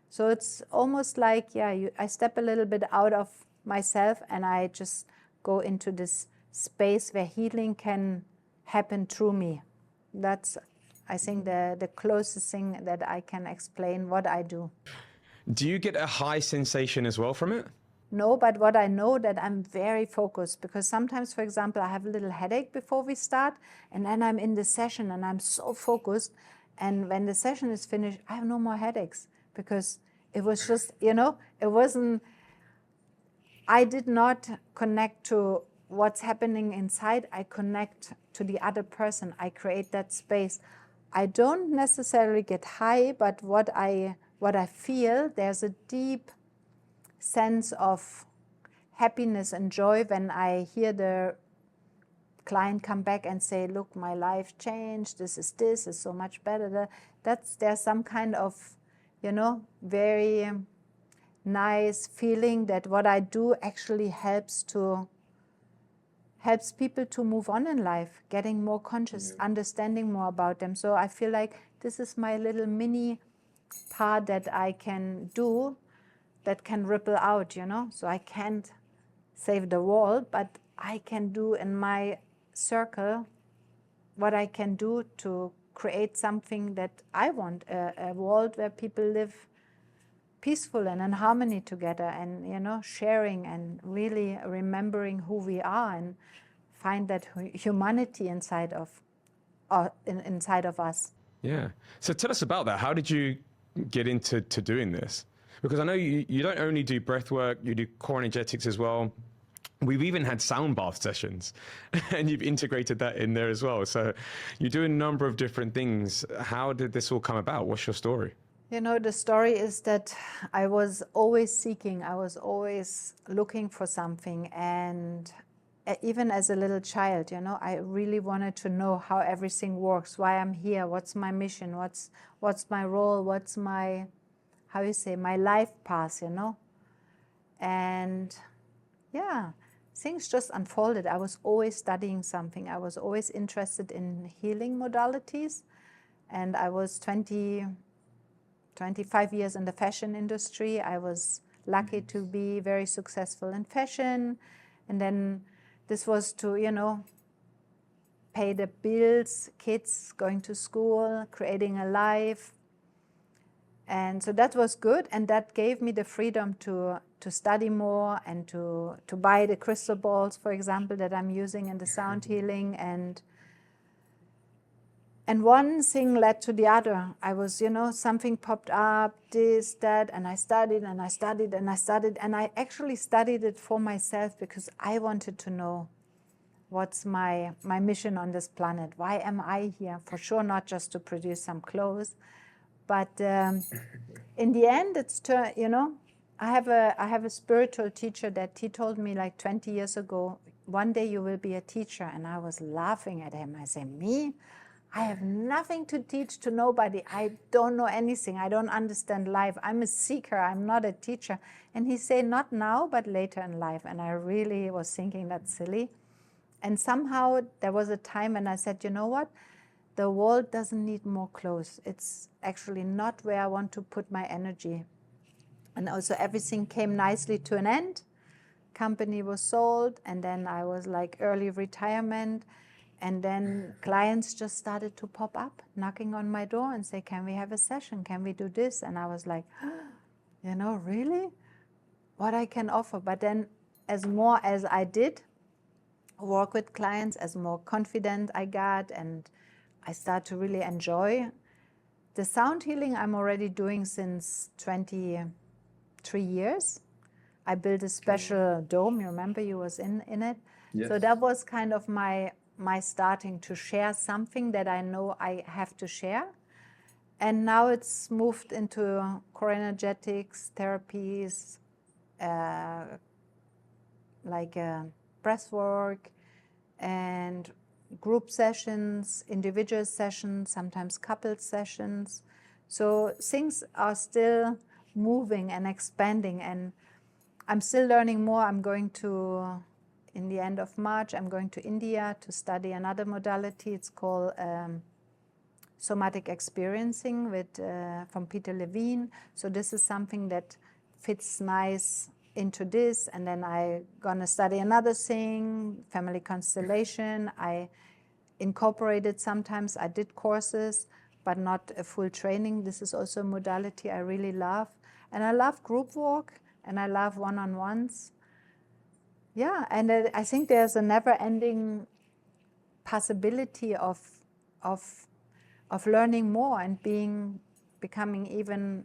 So it's almost like, I step a little bit out of myself and I just go into this space where healing can happen through me. That's, I think, the closest thing that I can explain what I do. Do you get a high sensation as well from it? No, but what I know, that I'm very focused, because sometimes, for example, I have a little headache before we start, and then I'm in the session and I'm so focused, And when the session is finished, I have no more headaches, because it was just, it wasn't, I did not connect to what's happening inside. I connect to the other person. I create that space. I don't necessarily get high, but what I feel, there's a deep sense of happiness and joy when I hear the client come back and say, look, my life changed, this is so much better. There's some kind of, very nice feeling that what I do actually helps people to move on in life, getting more conscious, understanding more about them. So I feel like this is my little mini part that I can do that can ripple out, So I can't save the world, but I can do in my circle what I can do to create something that I want, a world where people live peaceful and in harmony together, and sharing and really remembering who we are, and find that humanity inside of us. Yeah. So tell us about that. How did you get into doing this? Because I know you don't only do breath work, you do core energetics as well. We've even had sound bath sessions, and you've integrated that in there as well. So you do a number of different things. How did this all come about? What's your story? The story is that I was always seeking, I was always looking for something. And even as a little child, I really wanted to know how everything works, why I'm here, what's my mission, what's my role, what's my, my life path, And yeah, things just unfolded. I was always studying something. I was always interested in healing modalities. And I was 25 years in the fashion industry. I was lucky to be very successful in fashion. And then this was to, pay the bills, kids going to school, creating a life. And so that was good. And that gave me the freedom to study more and to buy the crystal balls, for example, that I'm using in the sound healing. And one thing led to the other. I was, something popped up, this, that, and I studied and I studied and I studied. And I actually studied it for myself because I wanted to know what's my mission on this planet. Why am I here? For sure, not just to produce some clothes. But in the end, it's, I have a spiritual teacher that he told me like 20 years ago, one day you will be a teacher. And I was laughing at him. I said, me? I have nothing to teach to nobody. I don't know anything. I don't understand life. I'm a seeker. I'm not a teacher. And he said, not now, but later in life. And I really was thinking that's silly. And somehow there was a time when I said, you know what? The world doesn't need more clothes. It's actually not where I want to put my energy. And also everything came nicely to an end. Company was sold. And then I was like early retirement. And then clients just started to pop up, knocking on my door and say, can we have a session? Can we do this? And I was like, really? What I can offer? But then as more as I did work with clients, as more confident I got, and I start to really enjoy the sound healing I'm already doing since 23 years. I built a special dome. You remember you was in it? Yes. So that was kind of my starting to share something that I know I have to share. And now it's moved into core energetics, therapies, like breathwork, and group sessions, individual sessions, sometimes couple sessions. So things are still moving and expanding, and I'm still learning more. I'm going to, in the end of March, I'm going to India to study another modality. It's called somatic experiencing from Peter Levine. So this is something that fits nice into this. And then I'm going to study another thing, family constellation. I incorporated sometimes. I did courses, but not a full training. This is also a modality I really love. And I love group work, and I love one-on-ones. Yeah, and I think there's a never-ending possibility of of learning more and becoming even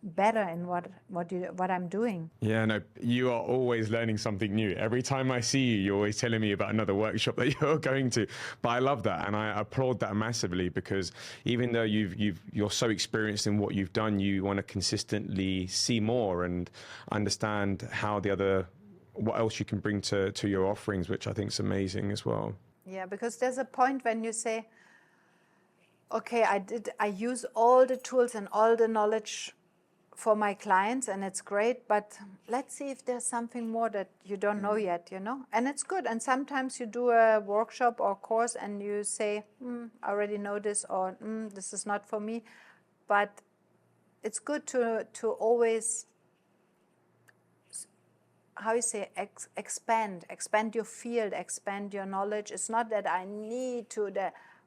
better in what I'm doing. Yeah, no, you are always learning something new. Every time I see you, you're always telling me about another workshop that you're going to. But I love that, and I applaud that massively, because even though you're so experienced in what you've done, you want to consistently see more and understand what else you can bring to your offerings, which I think is amazing as well. Yeah, because there's a point when you say, okay, I use all the tools and all the knowledge for my clients, and it's great, but let's see if there's something more that you don't know yet, and it's good. And sometimes you do a workshop or course and you say, I already know this, or this is not for me. But it's good to always, how you say, expand your field, expand your knowledge. It's not that I need to,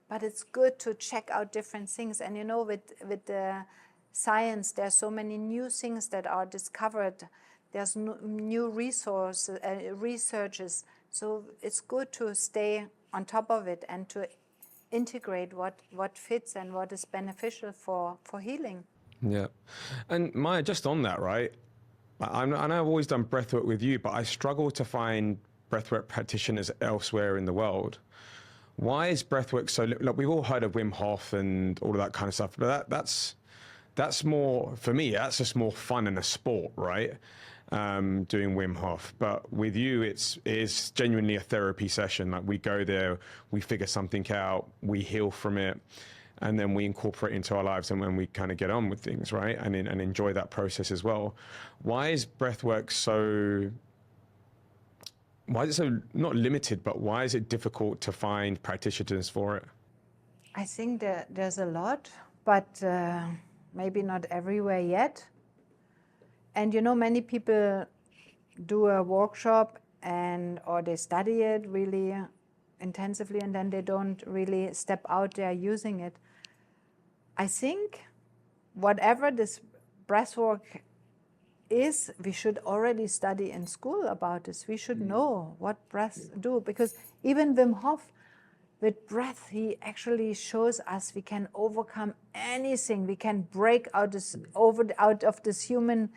but it's good to check out different things. And with the science, there's so many new things that are discovered. There's new resources, researches. So it's good to stay on top of it and to integrate what fits and what is beneficial for healing. Yeah. And Maya, just on that, right? I know I've always done breathwork with you, but I struggle to find breathwork practitioners elsewhere in the world. Why is breathwork so? Look, we've all heard of Wim Hof and all of that kind of stuff, but that's more, for me, that's just more fun and a sport, right? Doing Wim Hof. But with you, it is genuinely a therapy session. Like, we go there, we figure something out, we heal from it, and then we incorporate it into our lives, and when we kind of get on with things, right? And enjoy that process as well. Why is breathwork so not limited, but why is it difficult to find practitioners for it? I think that there's a lot, but maybe not everywhere yet. And many people do a workshop or they study it really intensively, and then they don't really step out there using it. I think whatever this breathwork is, we should already study in school about this. We should know what breaths do, because even Wim Hof, with breath, he actually shows us we can overcome anything. We can break out of this human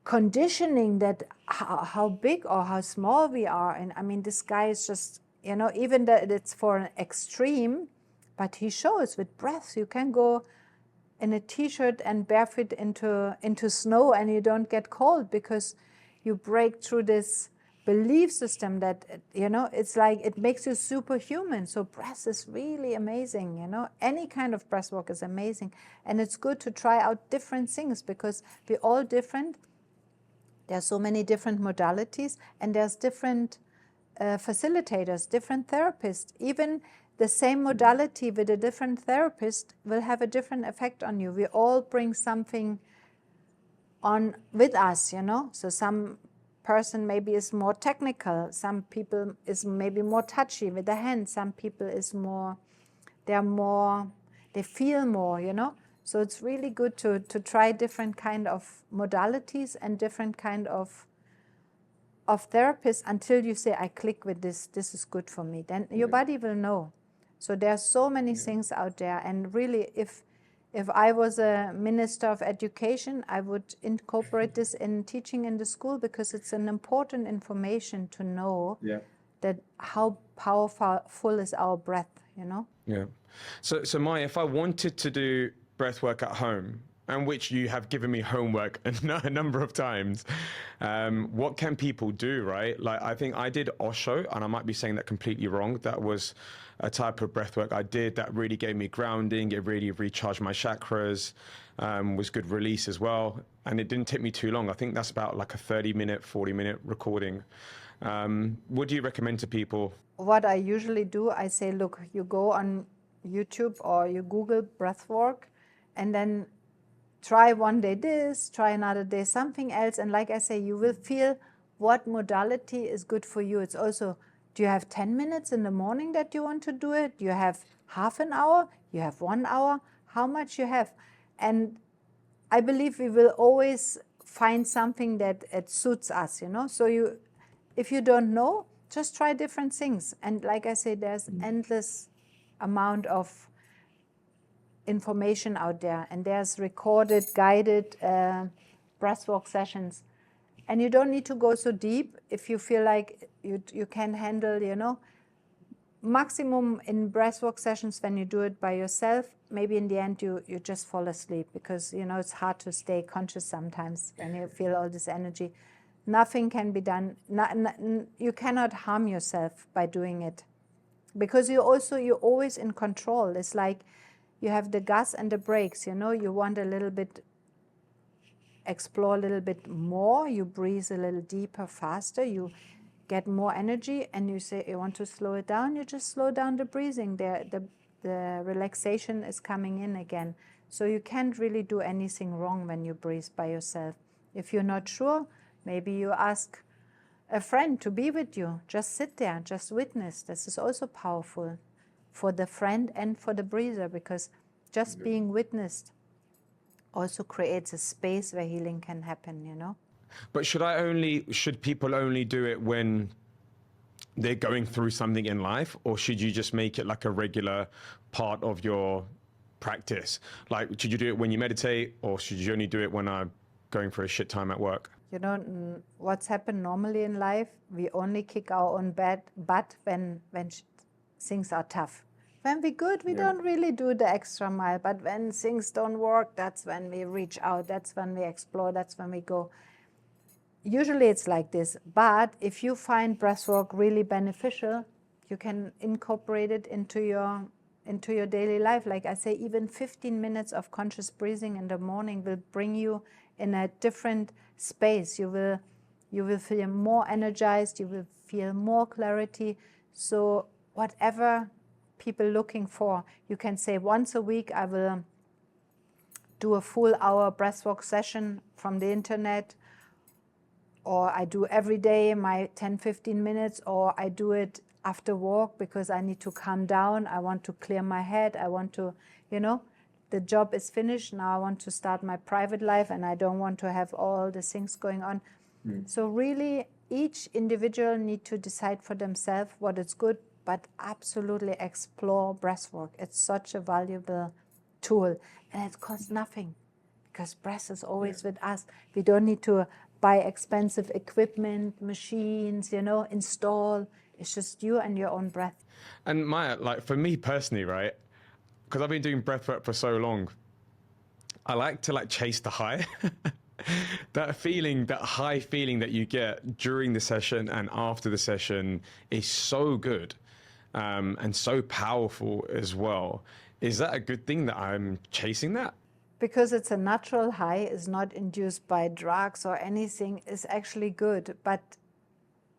conditioning, that how big or how small we are. And I mean, this guy is just, even that it's for an extreme, but he shows with breath you can go in a t-shirt and barefoot into snow and you don't get cold, because you break through this belief system that, it's like it makes you superhuman. So breath is really amazing, Any kind of breath work is amazing. And it's good to try out different things, because we're all different. There are so many different modalities, and there's different facilitators, different therapists. Even the same modality with a different therapist will have a different effect on you. We all bring something on with us, So some person maybe is more technical. Some people is maybe more touchy with the hands. Some people is more, they feel more, So it's really good to try different kind of modalities and different kind of therapists until you say, I click with this is good for me. Then your body will know. So there are so many things out there. And really, if I was a minister of education, I would incorporate this in teaching in the school, because it's an important information to know that how powerful is our breath, Yeah. So Maya, if I wanted to do breath work at home, and which you have given me homework a number of times, what can people do, right? Like, I think I did Osho, and I might be saying that completely wrong. That was a type of breath work I did that really gave me grounding. It really recharged my chakras, was good release as well. And it didn't take me too long. I think that's about like a 30-minute, 40-minute recording. What do you recommend to people? What I usually do, I say, look, you go on YouTube or you Google breathwork, and then try one day this, try another day something else. And like I say, you will feel what modality is good for you. It's also, do you have 10 minutes in the morning that you want to do it? Do you have half an hour? You have 1 hour? How much you have? And I believe we will always find something that it suits us, So if you don't know, just try different things. And like I say, there's endless amount of information out there, and there's recorded, guided breathwork sessions. And you don't need to go so deep if you feel like you can handle, maximum in breathwork sessions when you do it by yourself, maybe in the end you just fall asleep, because it's hard to stay conscious sometimes when you feel all this energy. Nothing can be done. You cannot harm yourself by doing it, because you're always in control. It's like you have the gas and the brakes. You want a little bit, explore a little bit more, you breathe a little deeper, faster, you get more energy, and you say you want to slow it down, you just slow down the breathing. The relaxation is coming in again. So you can't really do anything wrong when you breathe by yourself. If you're not sure, maybe you ask a friend to be with you. Just sit there, just witness. This is also powerful for the friend and for the breather, because just being witnessed also creates a space where healing can happen. But should people only do it when they're going through something in life, or should you just make it like a regular part of your practice? Like, should you do it when you meditate, or should you only do it when I'm going for a shit time at work? What's happened normally in life, we only kick our own butt when things are tough. When we're good, we don't really do the extra mile. But when things don't work, that's when we reach out. That's when we explore. That's when we go. Usually it's like this. But if you find breathwork really beneficial, you can incorporate it into your daily life. Like I say, even 15 minutes of conscious breathing in the morning will bring you in a different space. You will feel more energized. You will feel more clarity. So whatever people looking for, you can say once a week I will do a full hour breathwork session from the internet, or I do every day my 10-15 minutes, or I do it after work because I need to calm down. I want to clear my head. I want to, the job is finished. Now I want to start my private life, and I don't want to have all the things going on. So really, each individual need to decide for themselves what is good, but absolutely explore breathwork. It's such a valuable tool, and it costs nothing, because breath is always with us. We don't need to buy expensive equipment, machines, install. It's just you and your own breath. And Maya, like for me personally, right? Because I've been doing breathwork for so long, I like to chase the high. That high feeling that you get during the session and after the session is so good, and so powerful as well. Is that a good thing that I'm chasing that? Because it's a natural high, is not induced by drugs or anything, is actually good. But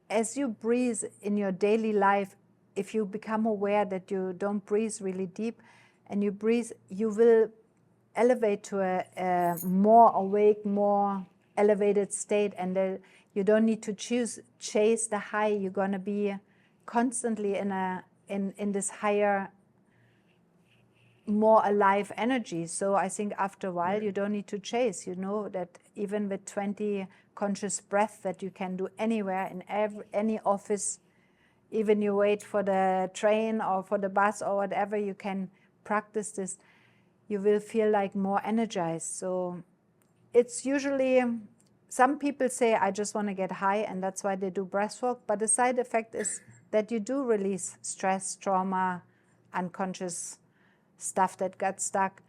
as you breathe in your daily life, if you become aware that you don't breathe really deep and you breathe, you will elevate to a more awake, more elevated state, and you don't need to chase the high. You're going to be constantly in this higher, more alive energy. So I think after a while you don't need to chase. You know that even with 20 conscious breaths that you can do anywhere, in any office, even you wait for the train or for the bus or whatever, you can practice this. You will feel like more energized. So it's usually, some people say, I just want to get high, and that's why they do breathwork. But the side effect is that you do release stress, trauma, unconscious stuff that got stuck.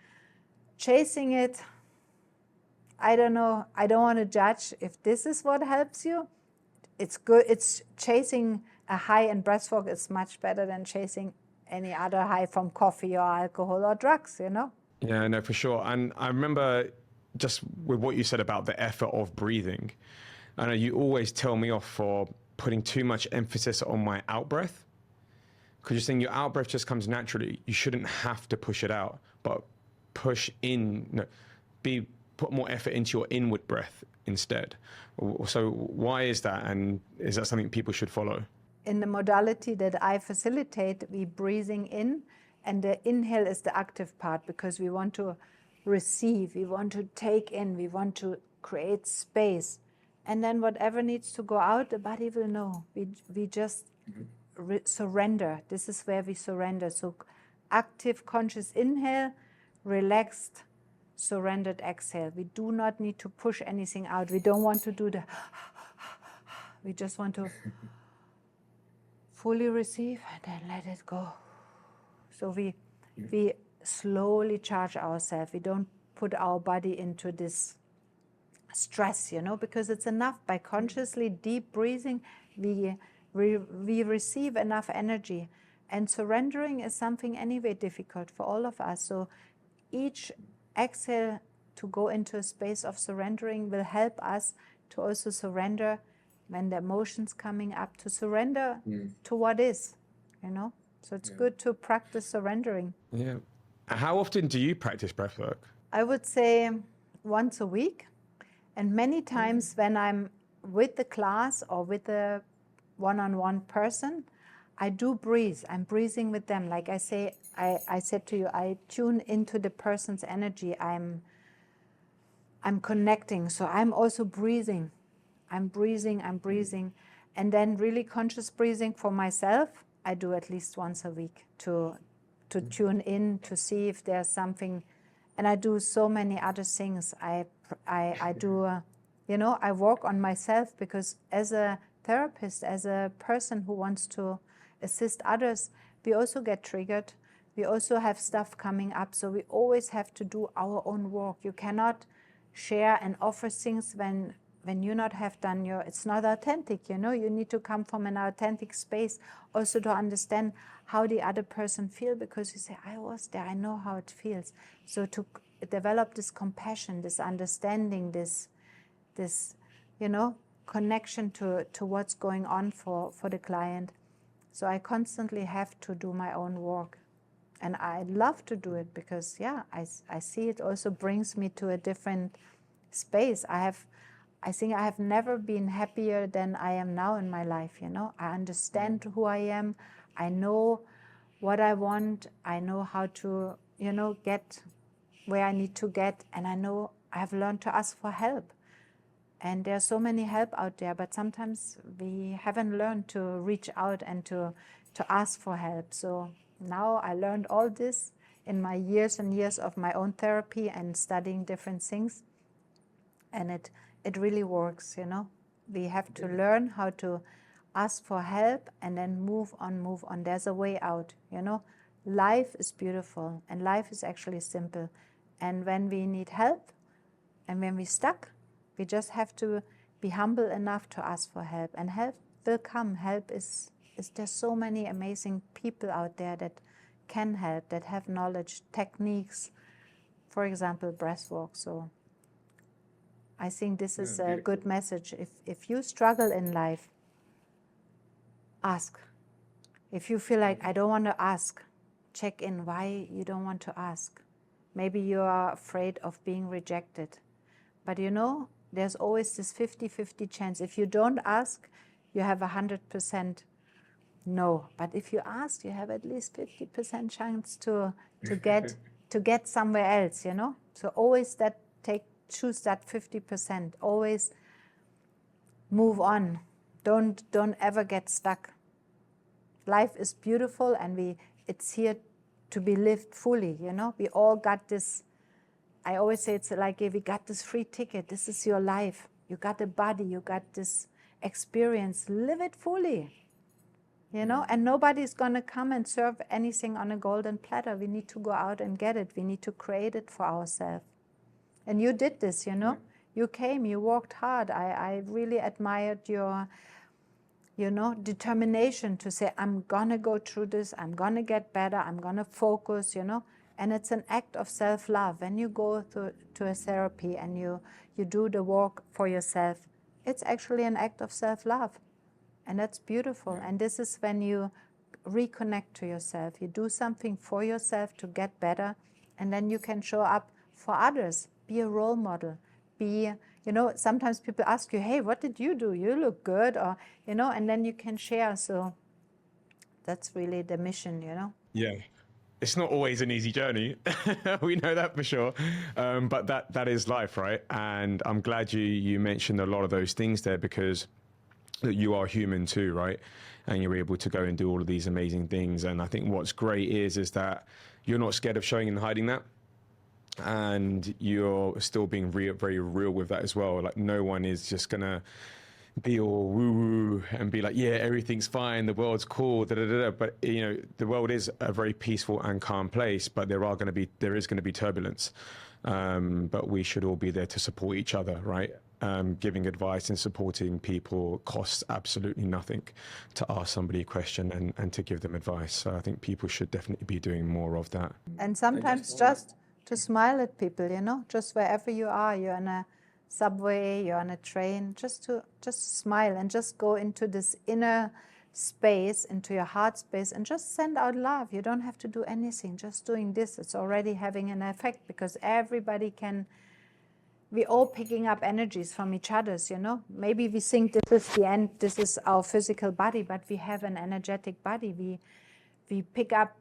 Chasing it, I don't know. I don't want to judge. If this is what helps you, it's good. It's chasing a high in breathwork is much better than chasing any other high from coffee or alcohol or drugs, Yeah, no, for sure. And I remember just with what you said about the effort of breathing, I know you always tell me off for putting too much emphasis on my out breath, because you're saying your out breath just comes naturally. You shouldn't have to push it out, but push in, put more effort into your inward breath instead. So why is that? And is that something people should follow? In the modality that I facilitate, we breathing in, and the inhale is the active part, because we want to receive, we want to take in, we want to create space. And then whatever needs to go out, the body will know. We just surrender. This is where we surrender. So active conscious inhale, relaxed, surrendered exhale. We do not need to push anything out. We don't want to do the, we just want to fully receive and then let it go. So we slowly charge ourselves. We don't put our body into this stress, because it's enough by consciously deep breathing. We receive enough energy, and surrendering is something anyway difficult for all of us. So each exhale to go into a space of surrendering will help us to also surrender when the emotions coming up, to surrender to what is, So it's good to practice surrendering. Yeah. How often do you practice breathwork? I would say once a week. And many times when I'm with the class or with a one-on-one person, I do breathe. I'm breathing with them. Like I say, I said to you, I tune into the person's energy. I'm connecting. So I'm also breathing. I'm breathing. And then really conscious breathing for myself, I do at least once a week to tune in, to see if there's something. And I do so many other things. I do, I work on myself, because as a therapist, as a person who wants to assist others, we also get triggered. We also have stuff coming up. So we always have to do our own work. You cannot share and offer things when you not have done it's not authentic, You need to come from an authentic space also to understand how the other person feel, because you say, I was there, I know how it feels. So to develop this compassion, this understanding, this connection to what's going on for the client. So I constantly have to do my own work. And I love to do it because, I see it also brings me to a different space. I think I have never been happier than I am now in my life, I understand who I am. I know what I want. I know how to, get where I need to get. And I know I have learned to ask for help. And there's so many help out there, but sometimes we haven't learned to reach out and to ask for help. So now I learned all this in my years and years of my own therapy and studying different things. And it really works, We have to learn how to ask for help and then move on. There's a way out, Life is beautiful and life is actually simple. And when we need help and when we're stuck, we just have to be humble enough to ask for help. And help will come. Help is there's so many amazing people out there that can help, that have knowledge, techniques, for example, breathwork. So I think this is a good message. If you struggle in life, ask. If you feel like I don't want to ask, check in why you don't want to ask. Maybe you are afraid of being rejected. But there's always this 50-50 chance. If you don't ask, you have 100% no. But if you ask, you have at least 50% chance to get somewhere else, So always choose that 50%. Always move on. Don't ever get stuck. Life is beautiful and it's here to be lived fully, We all got this. I always say it's like if we got this free ticket. This is your life. You got a body. You got this experience. Live it fully, And nobody's going to come and serve anything on a golden platter. We need to go out and get it. We need to create it for ourselves. And you did this, You came, you worked hard. I really admired your, determination to say, I'm going to go through this. I'm going to get better. I'm going to focus, And it's an act of self-love. When you go to a therapy and you do the work for yourself, it's actually an act of self-love. And that's beautiful. And this is when you reconnect to yourself. You do something for yourself to get better. And then you can show up for others. Be a role model. Sometimes people ask you, hey, what did you do? You look good. Or, and then you can share. So that's really the mission, Yeah. It's not always an easy journey. We know that for sure. But that is life, right? And I'm glad you mentioned a lot of those things there, because you are human too, right? And you're able to go and do all of these amazing things. And I think what's great is that you're not scared of showing and hiding that. and you're still being very real with that as well. Like, no one is just gonna be all woo woo and be like, yeah, everything's fine, the world's cool, da da da da. But you know, the world is a very peaceful and calm place, but there is going to be turbulence. But we should all be there to support each other, right? Giving advice and supporting people costs absolutely nothing to ask somebody a question and to give them advice. So I think people should definitely be doing more of that. And sometimes just to smile at people, you know, just wherever you are, you're in a subway, you're on a train, just smile and just go into this inner space, into your heart space, and just send out love. You don't have to do anything. Just doing this, it's already having an effect, because everybody can. We're all picking up energies from each other's, you know. Maybe we think this is the end, this is our physical body, but we have an energetic body. We pick up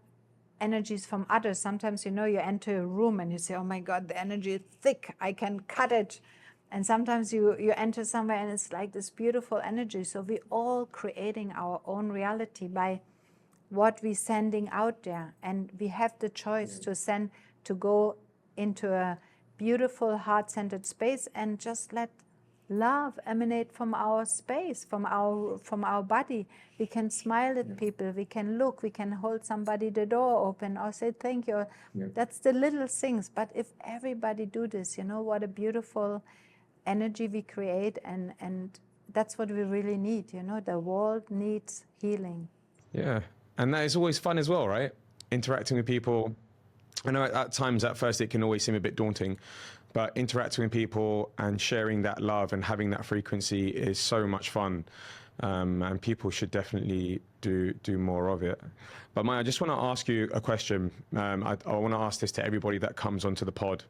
energies from others. Sometimes, you know, you enter a room and you say, oh my God, the energy is thick, I can cut it. And sometimes you enter somewhere and it's like this beautiful energy. So we're all creating our own reality by what we're sending out there. And we have the choice to go into a beautiful heart-centered space and just let love emanate from our space, from our body. We can smile at people, we can look, we can hold somebody the door open or say thank you. That's the little things. But if everybody do this, you know what a beautiful energy we create, and that's what we really need. You know, the world needs healing. Yeah, and that is always fun as well, right? Interacting with people. I know at times at first it can always seem a bit daunting, but interacting with people and sharing that love and having that frequency is so much fun, and people should definitely do more of it. But Maya, I just want to ask you a question. I want to ask this to everybody that comes onto the pod.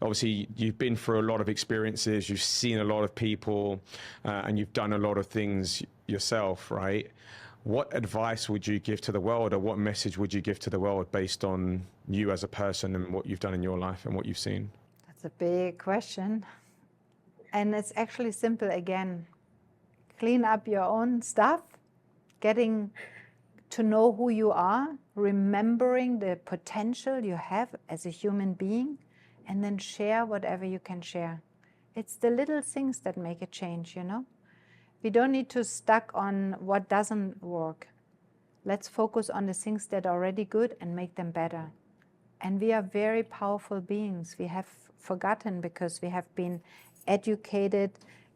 Obviously, you've been through a lot of experiences, you've seen a lot of people, and you've done a lot of things yourself, right? What advice would you give to the world, or what message would you give to the world based on you as a person and what you've done in your life and what you've seen? That's a big question. And it's actually simple again. Clean up your own stuff, getting to know who you are, remembering the potential you have as a human being, and then share whatever you can share. It's the little things that make a change, you know? We don't need to stuck on what doesn't work. Let's focus on the things that are already good and make them better. And we are very powerful beings. We have forgotten because we have been educated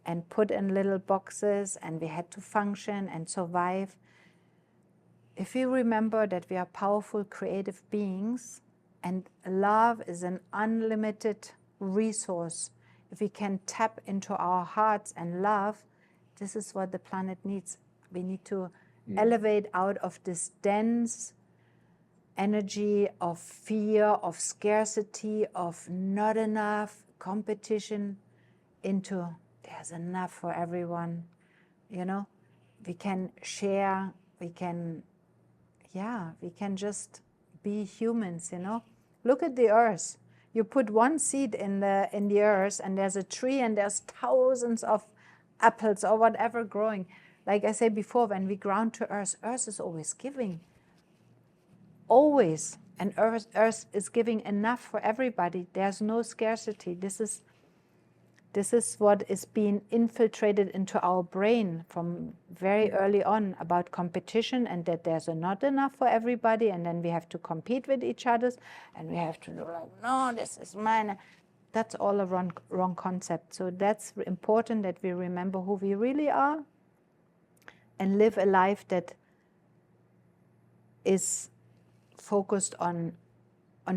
and put in little boxes, and we had to function and survive. If we remember that we are powerful, creative beings, and love is an unlimited resource, if we can tap into our hearts and love, this is what the planet needs. We need to elevate out of this dense energy of fear, of scarcity, of not enough, competition, into there's enough for everyone. You know, we can share, we can just be humans, you know. Look at the earth. You put one seed in the earth and there's a tree and there's thousands of apples or whatever growing. Like I said before, when we ground to earth is always giving. Always. And earth is giving enough for everybody. There's no scarcity. This is what is being infiltrated into our brain from very early on, about competition, and that there's not enough for everybody, and then we have to compete with each other, and we have to do like, no, this is mine. That's all a wrong concept. So that's important that we remember who we really are and live a life that is focused on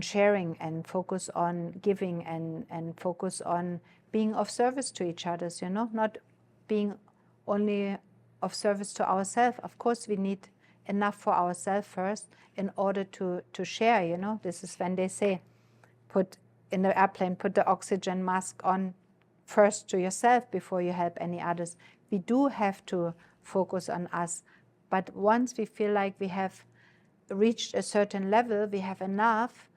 sharing and focus on giving and focus on being of service to each other, you know, not being only of service to ourselves. Of course, we need enough for ourselves first in order to share, you know. This is when they say, put in the airplane, put the oxygen mask on first to yourself before you help any others. We do have to focus on us. But once we feel like we have reached a certain level, we have enough,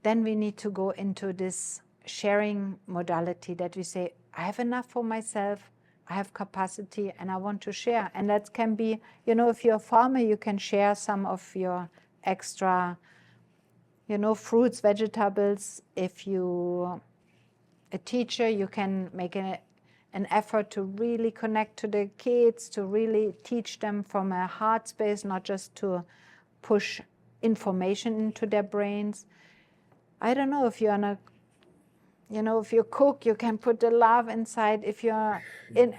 then we need to go into this sharing modality that we say, I have enough for myself, I have capacity, and I want to share. And that can be, you know, if you're a farmer, you can share some of your extra fruits, vegetables. If you a teacher, you can make an effort to really connect to the kids, to really teach them from a heart space, not just to push information into their brains. I don't know, if you're if you cook, you can put the love inside. If you're in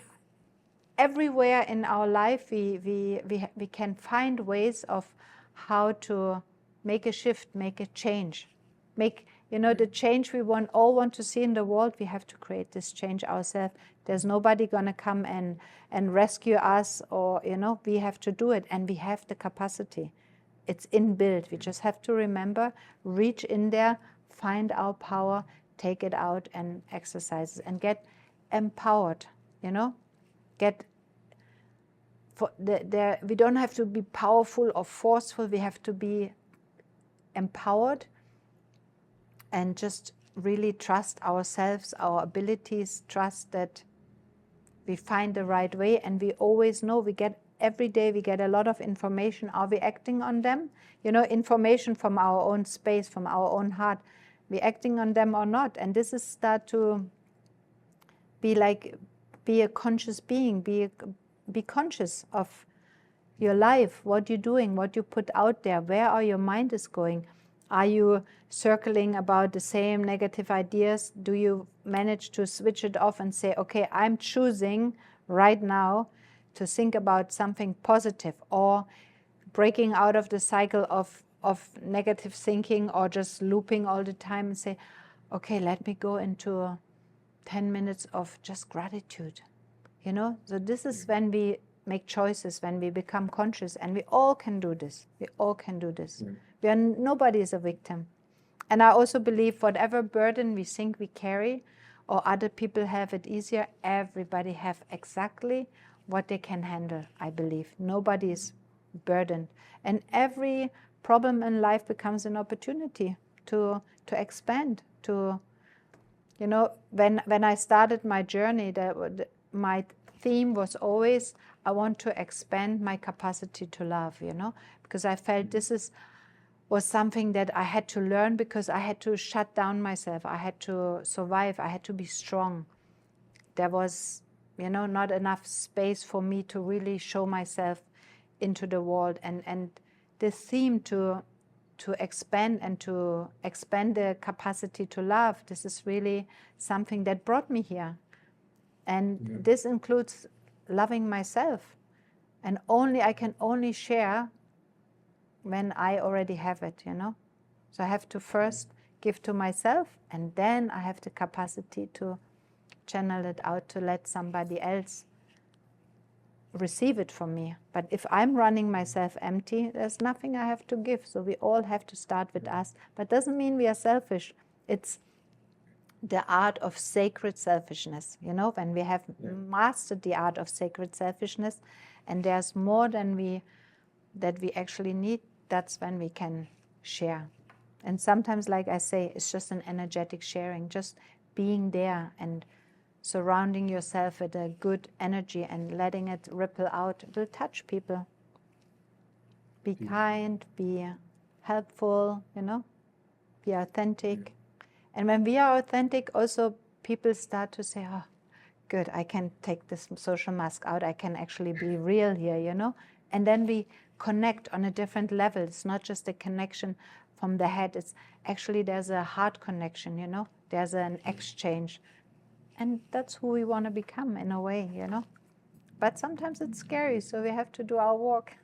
everywhere in our life, we can find ways of how to make a shift, make a change, make the change we all want to see in the world. We have to create this change ourselves. There's nobody gonna come and rescue us, or we have to do it, and we have the capacity. It's inbuilt. We just have to remember, reach in there, find our power, take it out and exercise and get empowered. Get we don't have to be powerful or forceful. We have to be empowered and just really trust ourselves, our abilities, trust that we find the right way. And we always know, every day we get a lot of information. Are we acting on them? Information from our own space, from our own heart. We acting on them or not? And this is start to be a conscious being, be conscious of your life, what you're doing, what you put out there, where are your mind is going. Are you circling about the same negative ideas? Do you manage to switch it off and say, okay, I'm choosing right now to think about something positive, or breaking out of the cycle of negative thinking, or just looping all the time and say, okay, let me go into 10 minutes of just gratitude. So this is when we make choices, when we become conscious, and we all can do this. We all can do this. Nobody is a victim. And I also believe whatever burden we think we carry, or other people have it easier, everybody have exactly what they can handle, I believe. Nobody is burdened. And every problem in life becomes an opportunity to expand, to, when I started my journey, my theme was always, I want to expand my capacity to love, because I felt this was something that I had to learn, because I had to shut down myself. I had to survive. I had to be strong. There was, not enough space for me to really show myself into the world. And this theme to expand and to expand the capacity to love, this is really something that brought me here. And this includes loving myself. And I can only share when I already have it, So I have to first give to myself, and then I have the capacity to channel it out, to let somebody else receive it from me. But if I'm running myself empty, there's nothing I have to give. So we all have to start with us. But doesn't mean we are selfish. It's the art of sacred selfishness, when we have mastered the art of sacred selfishness, and there's more than that we actually need, that's when we can share. And sometimes, like I say, it's just an energetic sharing, just being there and surrounding yourself with a good energy and letting it ripple out. It will touch people. Be kind, be helpful, be authentic. And when we are authentic, also people start to say, oh, good, I can take this social mask out. I can actually be real here, And then we connect on a different level. It's not just a connection from the head. It's actually, there's a heart connection, There's an exchange. And that's who we want to become in a way, But sometimes it's scary, so we have to do our work.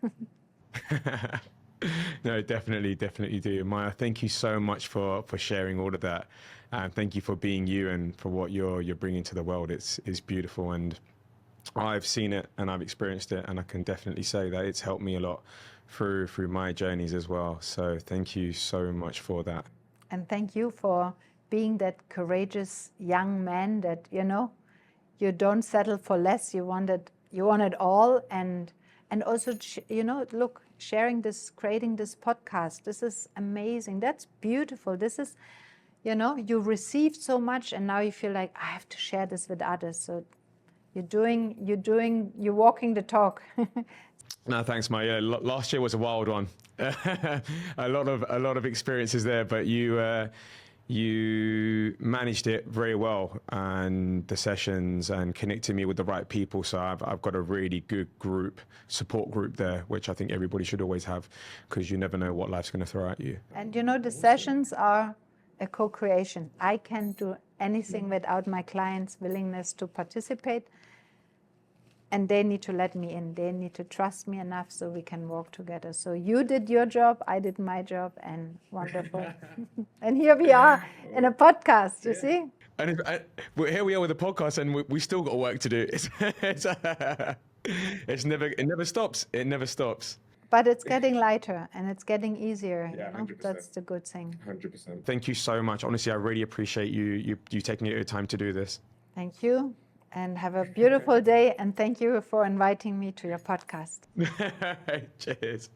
No, definitely do. Maya, thank you so much for sharing all of that. And thank you for being you and for what you're bringing to the world. It's beautiful, and I've seen it and I've experienced it, and I can definitely say that it's helped me a lot through my journeys as well. So thank you so much for that. And thank you for being that courageous young man that, you don't settle for less. You want it all. And also, look, sharing this, creating this podcast, this is amazing. That's beautiful. This is, you received so much, and now you feel like, I have to share this with others. So you're walking the talk. No, thanks, Mike. Yeah, last year was a wild one. a lot of experiences there, but you managed it very well, and the sessions and connecting me with the right people. So I've got a really good support group there, which I think everybody should always have, because you never know what life's going to throw at you. And you know, the sessions are a co-creation. I can't do anything without my clients' willingness to participate. And they need to let me in. They need to trust me enough so we can work together. So you did your job, I did my job, and wonderful. And here we are in a podcast, you see? And here we are with a podcast, and we still got work to do. It never stops. It never stops. But it's getting lighter and it's getting easier. Yeah, you know? 100%. That's the good thing. 100%. Thank you so much. Honestly, I really appreciate you taking your time to do this. Thank you. And have a beautiful day. And thank you for inviting me to your podcast. Cheers.